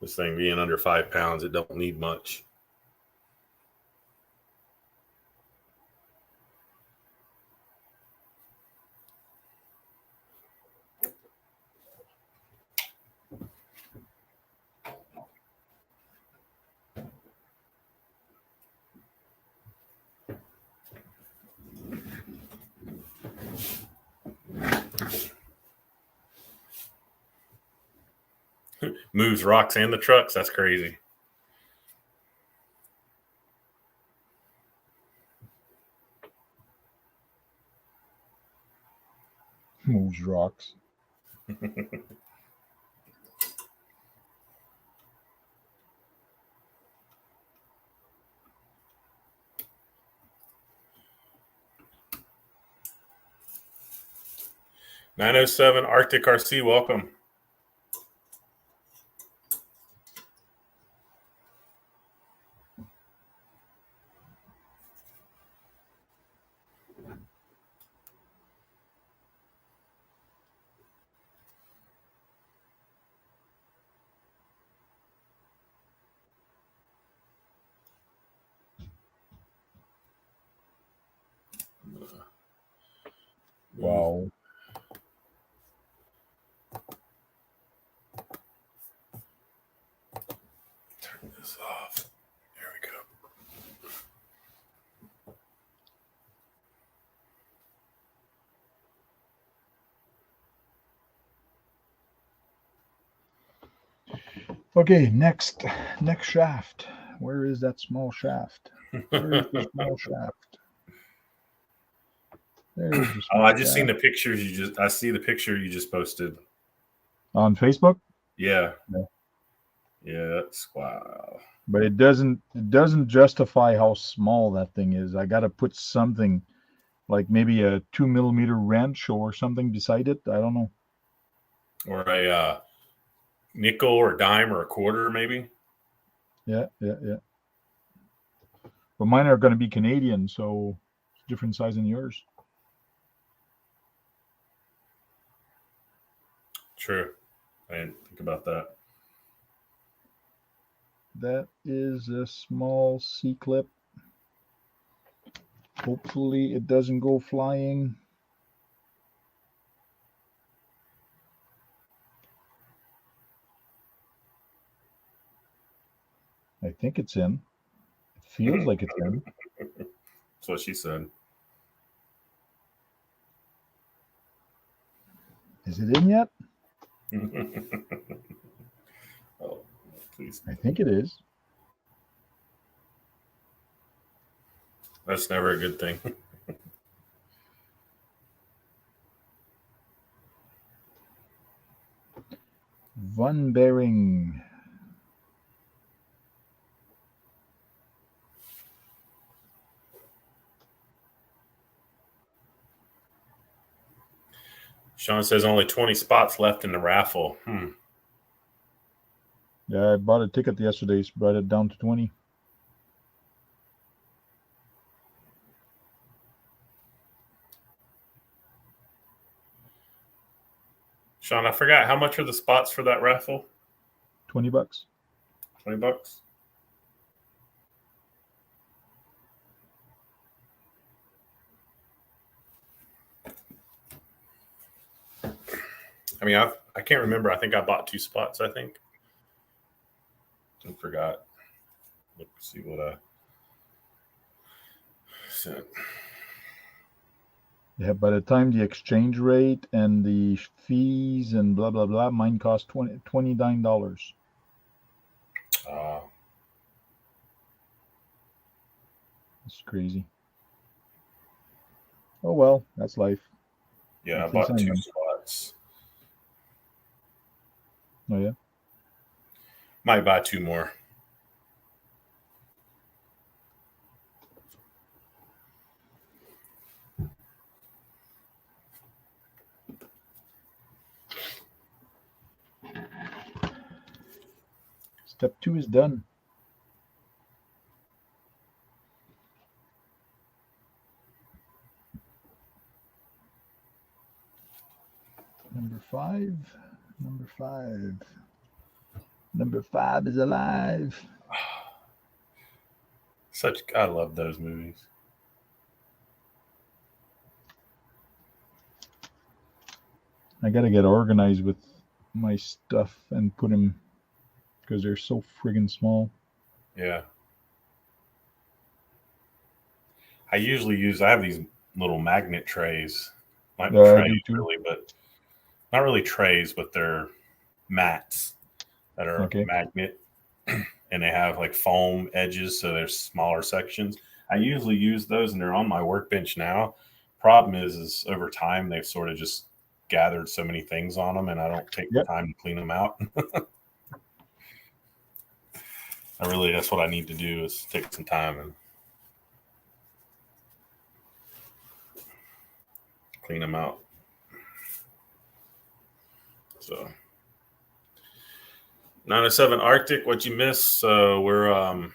A: This thing being under 5 pounds, it don't need much. Moves rocks and the trucks. That's crazy.
B: Moves rocks.
A: (907) Arctic RC, welcome.
B: Wow.
A: Turn this off. There we go.
B: Okay, next shaft. Where is that small shaft? Where is the small shaft? There's the
A: Oh,
B: small
A: I just seen
B: shaft.
A: the pictures I see the picture you just posted.
B: On Facebook.
A: Yeah.
B: Yeah.
A: Yeah, that's wow.
B: But it doesn't justify how small that thing is. I got to put something like maybe a 2mm wrench or something beside it. I don't know.
A: Or a nickel or dime or a quarter, maybe.
B: Yeah. But mine are going to be Canadian, so it's different size than yours.
A: True. I didn't think about that.
B: That is a small C-clip. Hopefully it doesn't go flying. I think it's in. It feels like it's in.
A: That's what she said.
B: Is it in yet?
A: Oh, please.
B: I think it is.
A: That's never a good thing.
B: Von bearing.
A: Sean says only 20 spots left in the raffle.
B: Yeah, I bought a ticket yesterday, brought it down to 20.
A: Sean, I forgot, how much are the spots for that raffle?
B: $20.
A: $20? I mean, I can't remember. I think I bought 2 spots, I think. I forgot. Let's see what I sent.
B: Yeah, by the time the exchange rate and the fees and blah, blah, blah, mine cost $29. It's crazy. Oh, well, that's life.
A: Yeah,
B: At
A: I bought
B: least I
A: 2
B: know.
A: spots.
B: Oh, yeah?
A: Might buy 2 more.
B: Step 2 is done. Number 5. Number 5. Number 5 is alive.
A: I love those movies.
B: I got to get organized with my stuff and put them because they're so friggin' small.
A: Yeah. I have these little magnet trays. Not
B: I
A: trays
B: do too.
A: really, but not really trays, but they're mats
D: that are
B: Okay.
D: magnet, and they have like foam edges, so there's smaller sections. I usually use those, and they're on my workbench now. Problem is over time they've sort of just gathered so many things on them, and I don't take the
B: Yep.
D: time to clean them out. That's what I need to do is take some time and clean them out. So 907 Arctic, what you miss? We're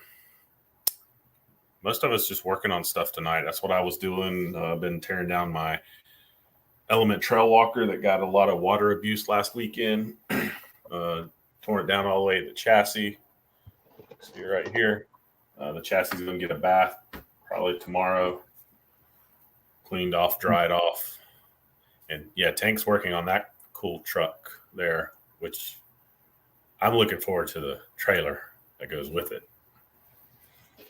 D: most of us just working on stuff tonight. That's what I was doing. Been tearing down my Element Trail Walker that got a lot of water abuse last weekend. Torn it down all the way to the chassis. See right here. The chassis is going to get a bath probably tomorrow. Cleaned off, dried off. And yeah, Tank's working on that cool truck there, which I'm looking forward to the trailer that goes with it.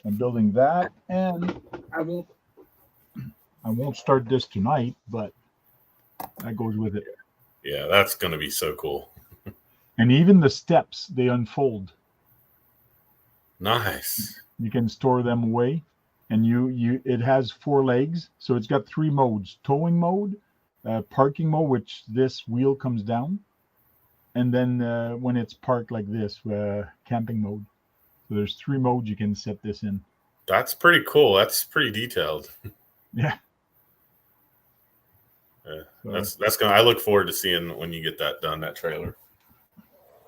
B: I'm building that, and I won't start this tonight, but that goes with it.
D: Yeah, that's going to be so cool.
B: And even the steps, they unfold.
D: Nice.
B: You can store them away, and it has 4 legs, so it's got 3 modes: towing mode, parking mode, which this wheel comes down, and then when it's parked like this, camping mode. So there's 3 modes you can set this in.
D: That's pretty cool. That's pretty detailed.
B: Yeah.
D: That's gonna. I look forward to seeing when you get that done. That trailer.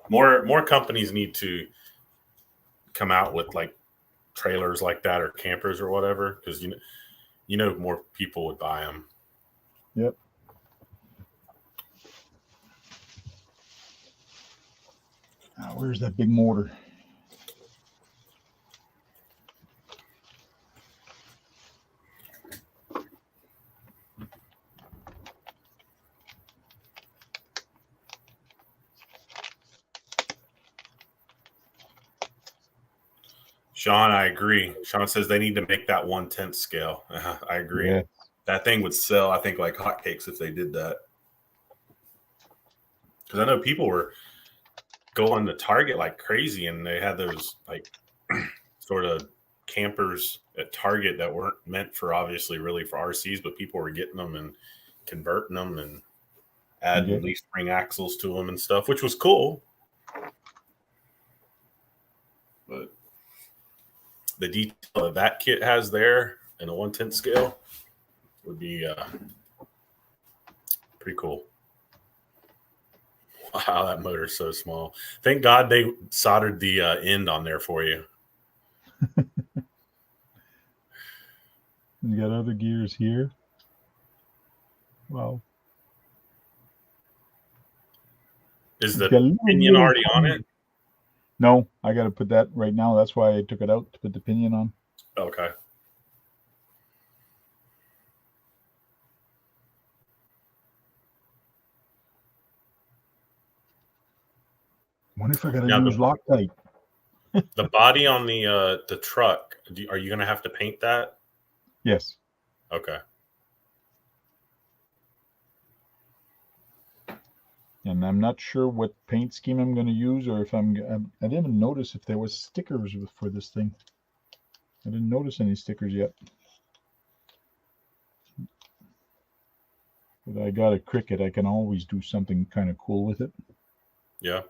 D: More companies need to come out with like trailers like that or campers or whatever, because you know more people would buy them.
B: Yep. Now, where's that big motor?
D: Sean, I agree. Sean says they need to make that 1/10 scale. I agree.
B: Yeah.
D: That thing would sell, I think, like hotcakes if they did that. Because I know people were going to Target like crazy, and they had those like sort of campers at Target that weren't meant for obviously really for RCs, but people were getting them and converting them and adding leaf spring axles to them and stuff, which was cool. But the detail that kit has there in a 1/10 scale would be pretty cool. Wow, that motor's so small. Thank God they soldered the end on there for you.
B: You got other gears here. Wow.
D: Is the pinion already on it?
B: No, I got to put that right now. That's why I took it out to put the pinion on.
D: Okay.
B: I wonder if I got to use Loctite.
D: The body on the truck, are you going to have to paint that?
B: Yes.
D: Okay.
B: And I'm not sure what paint scheme I'm going to use, or if I didn't notice if there was stickers for this thing. I didn't notice any stickers yet. But I got a Cricut. I can always do something kind of cool with it.
D: Yeah.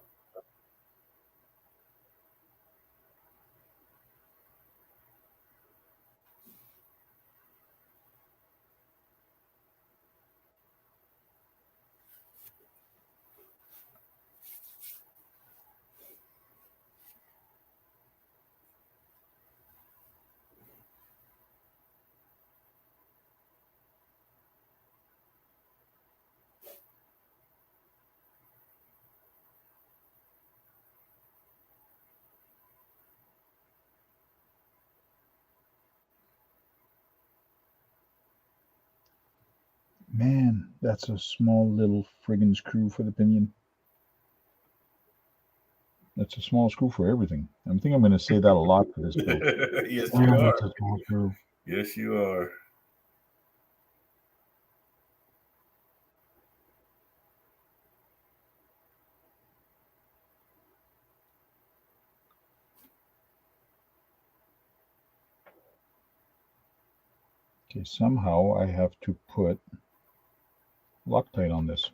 B: Man, that's a small little friggin' screw for the pinion. That's a small screw for everything. I think I'm going to say that a lot for this build.
D: Yes, you are.
B: That's a small screw.
D: Yes, you are.
B: Okay, somehow I have to put Loctite on this.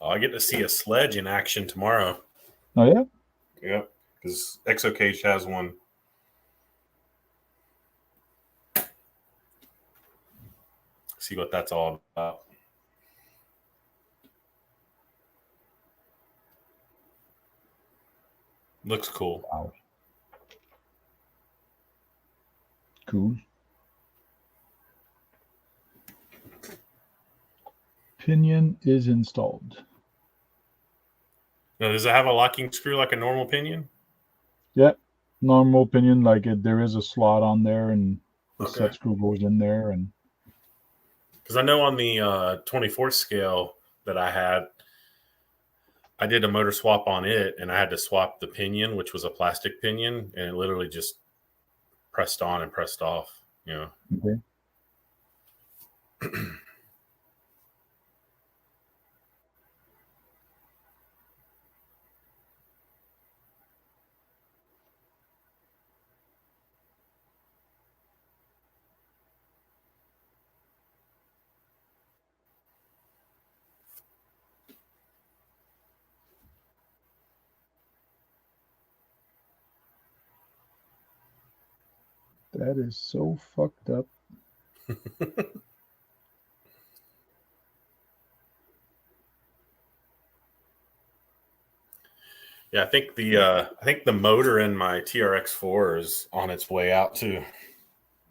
D: Oh, I get to see a sledge in action tomorrow.
B: Oh yeah?
D: Yep, because ExoCage has one. See what that's all about. Looks cool.
B: Wow. Cool. Pinion is installed.
D: Now, does it have a locking screw like a normal pinion?
B: Yeah, normal pinion, like there is a slot on there, and the
D: Okay.
B: set screw goes in there, and
D: Because I know on the 24th scale that I did a motor swap on it, and I had to swap the pinion, which was a plastic pinion, and it literally just pressed on and pressed off. You know.
B: okay. That is so fucked up.
D: Yeah, I think the motor in my TRX4 is on its way out too,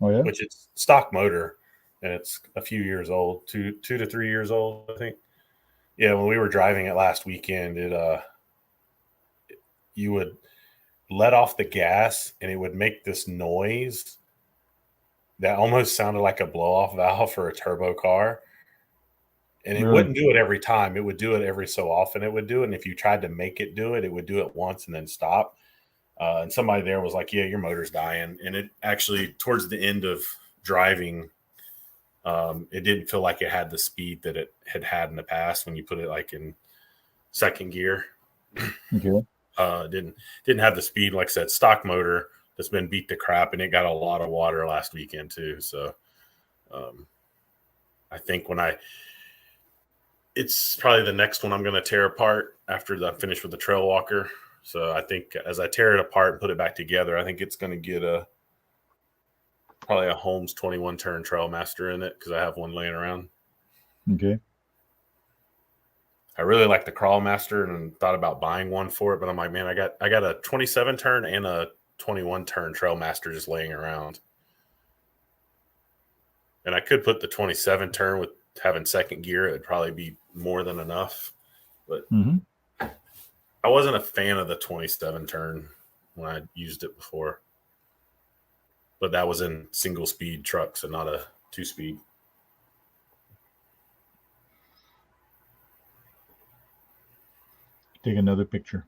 B: Oh yeah.
D: which it's stock motor, and it's a few years old, 2 to 3 years old, I think. Yeah, when we were driving it last weekend, you would let off the gas and it would make this noise that almost sounded like a blow off valve for a turbo car. And it
B: Really?
D: wouldn't do it every time. It would do it every so often. It would do it. And if you tried to make it do it, it would do it once and then stop. And somebody there was like, yeah, your motor's dying. And it actually, towards the end of driving, it didn't feel like it had the speed that it had in the past when you put it like in second gear.
B: Okay.
D: Didn't have the speed, like I said, stock motor that's been beat to crap, and it got a lot of water last weekend too. So I think it's probably the next one I'm going to tear apart after I'm finished with the Trail Walker. So I think as I tear it apart and put it back together, I think it's going to get probably a Holmes 21 turn Trailmaster in it because I have one laying around.
B: Okay.
D: I really like the Crawlmaster and thought about buying one for it, but I'm like, man, I got a 27 turn and a 21 turn Trailmaster just laying around. And I could put the 27 turn with having second gear. It would probably be more than enough. But I wasn't a fan of the 27 turn when I used it before. But that was in single speed trucks and not a 2-speed.
B: Take another picture.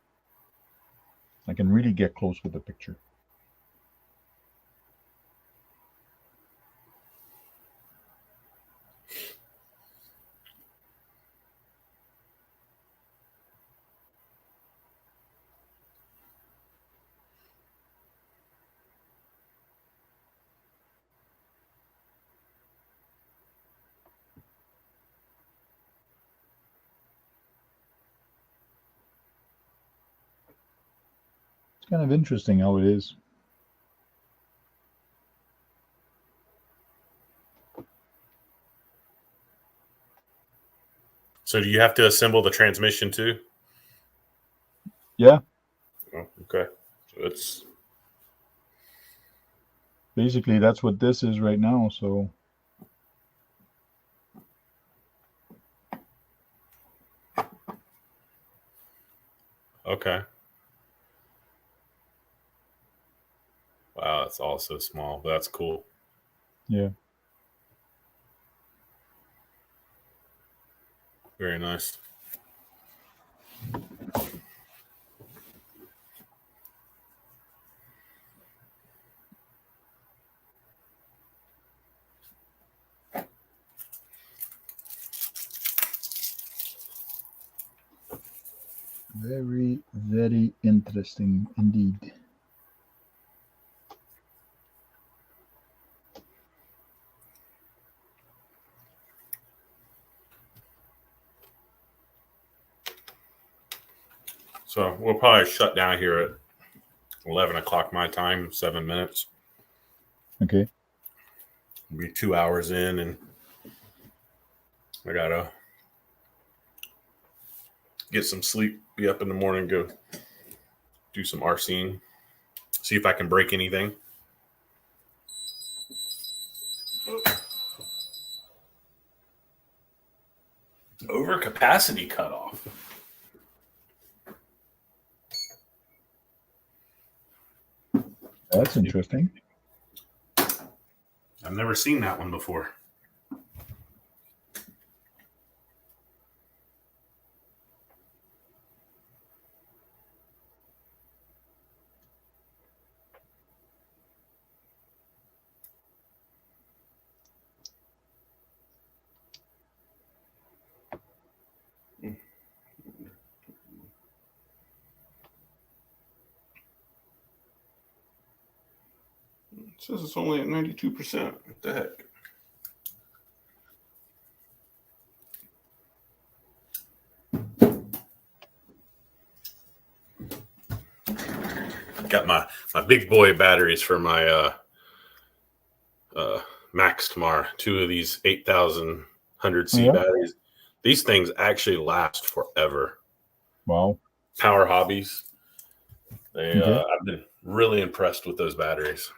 B: I can really get close with the picture. It's kind of interesting how it is.
D: So do you have to assemble the transmission too?
B: Yeah.
D: Oh, okay. So it's
B: Basically, that's what this is right now. So
D: Okay. Wow, it's all so small, but that's cool.
B: Yeah.
D: Very nice.
B: Very, very interesting indeed.
D: So we'll probably shut down here at 11 o'clock my time, 7 minutes.
B: Okay.
D: We'll be 2 hours in, and I gotta get some sleep, be up in the morning, go do some arcing, see if I can break anything. Overcapacity cutoff.
B: That's interesting.
D: I've never seen that one before. It says it's only at 92%. What the heck? Got my big boy batteries for my Max Tamar. 2 of these 8,100C
B: Yeah.
D: batteries. These things actually last forever.
B: Wow.
D: Power Hobbies. They,
B: Okay.
D: I've been really impressed with those batteries.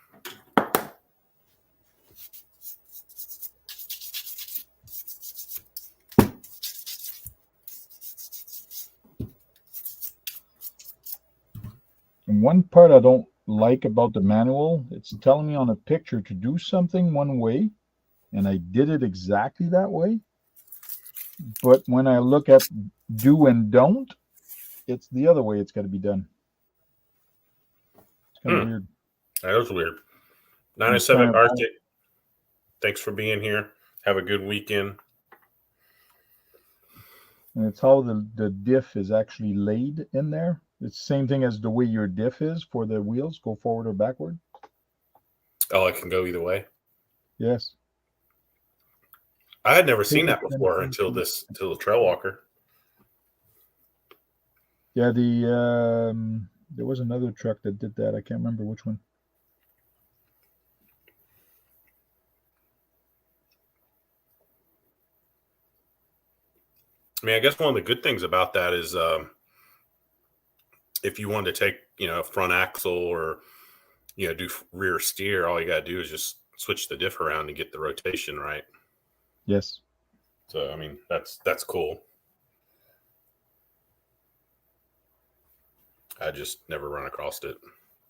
B: And one part I don't like about the manual, it's telling me on a picture to do something one way, and I did it exactly that way. But when I look at do and don't, it's the other way it's got to be done. It's kind of weird.
D: That was weird.
B: It's
D: 97
B: kind of-
D: Arctic. Thanks for being here. Have a good weekend.
B: And it's how the diff is actually laid in there. It's the same thing as the way your diff is for the wheels, go forward or backward.
D: Oh, it can go either way.
B: Yes.
D: I had never seen that before until the Trail Walker.
B: Yeah, there was another truck that did that. I can't remember which one.
D: I mean, I guess one of the good things about that is if you wanted to take, a front axle or, do rear steer, all you got to do is just switch the diff around and get the rotation right.
B: Yes.
D: So, I mean, that's cool. I just never run across it.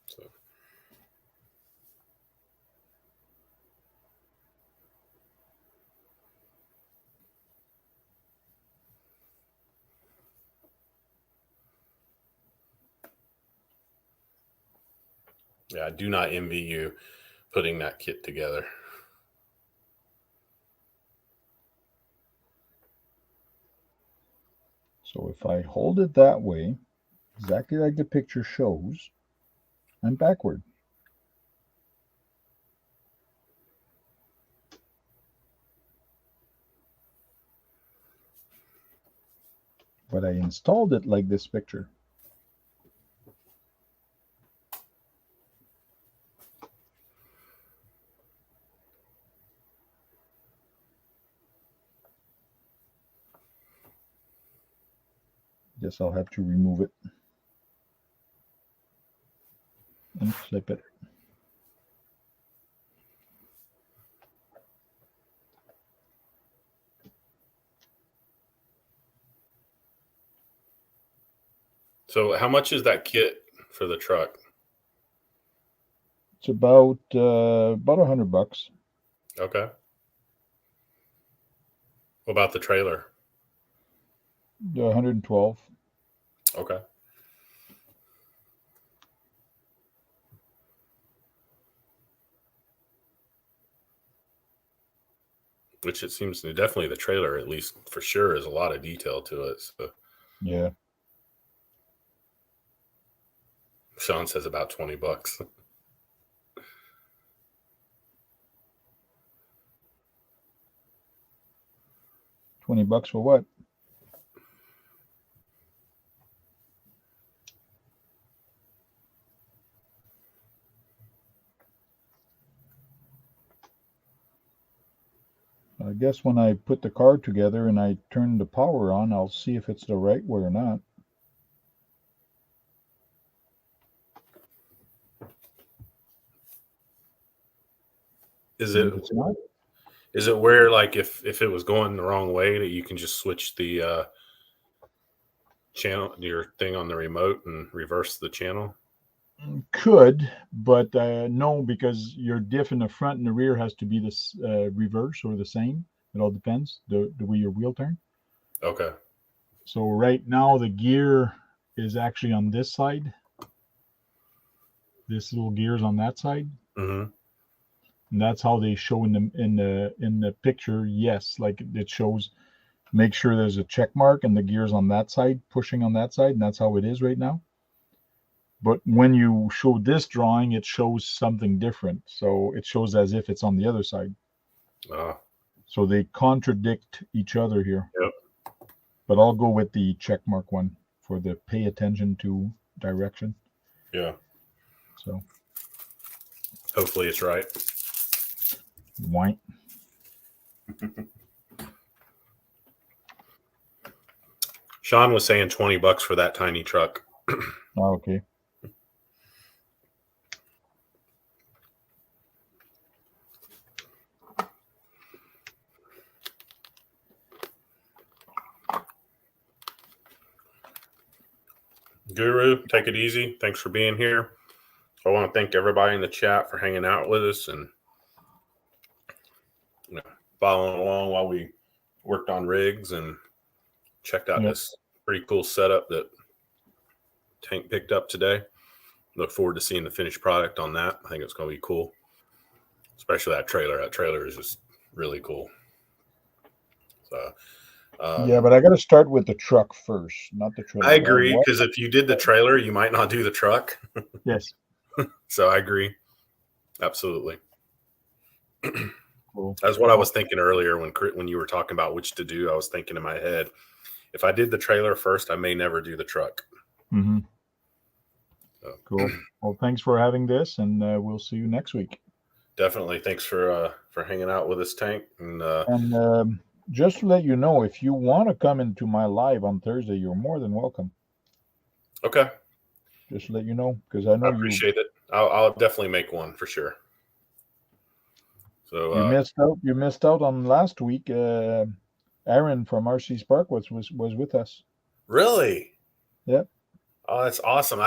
D: So. Yeah, I do not envy you putting that kit together.
B: So if I hold it that way, exactly like the picture shows, I'm backward. But I installed it like this picture. Guess I'll have to remove it and flip it.
D: So how much is that kit for the truck?
B: It's about $100.
D: Okay. What about the trailer?
B: 112.
D: Okay. Which it seems to definitely the trailer, at least for sure, is a lot of detail to it. So
B: Yeah.
D: Sean says about $20.
B: $20 for what? I guess when I put the car together and I turn the power on, I'll see if it's the right way or not.
D: Is
B: And
D: it
B: if it's not,
D: is it where like if it was going the wrong way that you can just switch the channel, your thing on the remote, and reverse the channel?
B: could, but no, because your diff in the front and the rear has to be this reverse or the same. It all depends the way your wheel turn.
D: Okay.
B: So right now the gear is actually on this side. This little gear is on that side.
D: Mm-hmm.
B: And that's how they show in the picture. Yes, like it shows. Make sure there's a check mark and the gears on that side, pushing on that side, and that's how it is right now. But when you show this drawing, it shows something different. So it shows as if it's on the other side. So they contradict each other here.
D: Yep.
B: But I'll go with the check mark one for the pay attention to direction.
D: Yeah.
B: So
D: hopefully it's right.
B: White.
D: Sean was saying $20 for that tiny truck.
B: Oh, okay.
D: Guru, take it easy. Thanks for being here. I want to thank everybody in the chat for hanging out with us and following along while we worked on rigs and checked out this pretty cool setup that Tank picked up today. Look forward to seeing the finished product on that. I think it's going to be cool, especially that trailer. That trailer is just really cool. So,
B: yeah, but I got to start with the truck first, not the trailer.
D: I agree, because if you did the trailer, you might not do the truck.
B: Yes.
D: So I agree. Absolutely.
B: Cool.
D: That's what I was thinking earlier when you were talking about which to do. I was thinking in my head, if I did the trailer first, I may never do the truck.
B: Mm-hmm.
D: So.
B: Cool. Well, thanks for having this, and we'll see you next week.
D: Definitely. Thanks for hanging out with us, Tank.
B: And just to let you know, if you want to come into my live on Thursday, you're more than welcome.
D: Okay.
B: Just to let you know, because I know
D: I appreciate it. I'll definitely make one for sure. So
B: you missed out on last week. Aaron from RC Spark was with us.
D: Really?
B: Yep.
D: Oh, that's awesome.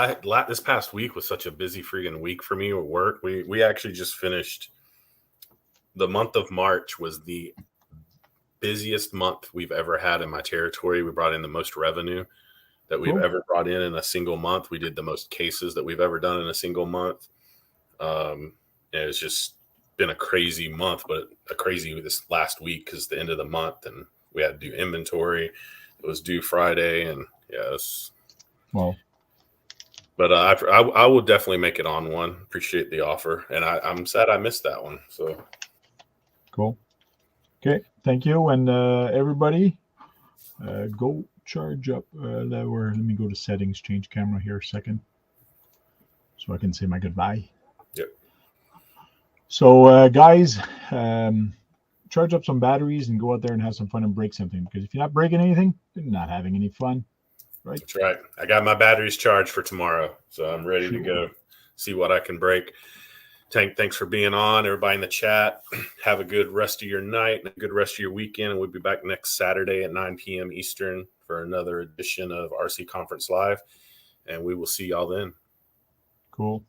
D: This past week was such a busy freaking week for me with work. We actually just finished. The month of March was the busiest month we've ever had in my territory. We brought in the most revenue that we've ever brought in a single month. We did the most cases that we've ever done in a single month. It's just been a crazy month, but a crazy this last week because the end of the month and we had to do inventory. It was due Friday, and yes.
B: Well,
D: but I will definitely make it on one. Appreciate the offer, and I'm sad I missed that one. So
B: cool. Okay, thank you, and everybody, go charge up. Let me go to settings, change camera here a second, so I can say my goodbye.
D: Yep.
B: So, guys, charge up some batteries and go out there and have some fun and break something. Because if you're not breaking anything, you're not having any fun, right?
D: That's right. I got my batteries charged for tomorrow, so I'm ready to go see what I can break. Tank, thanks for being on. Everybody in the chat, have a good rest of your night and a good rest of your weekend. And we'll be back next Saturday at 9 p.m. Eastern for another edition of RC Conference Live.
A: and we will see y'all then.
B: Cool.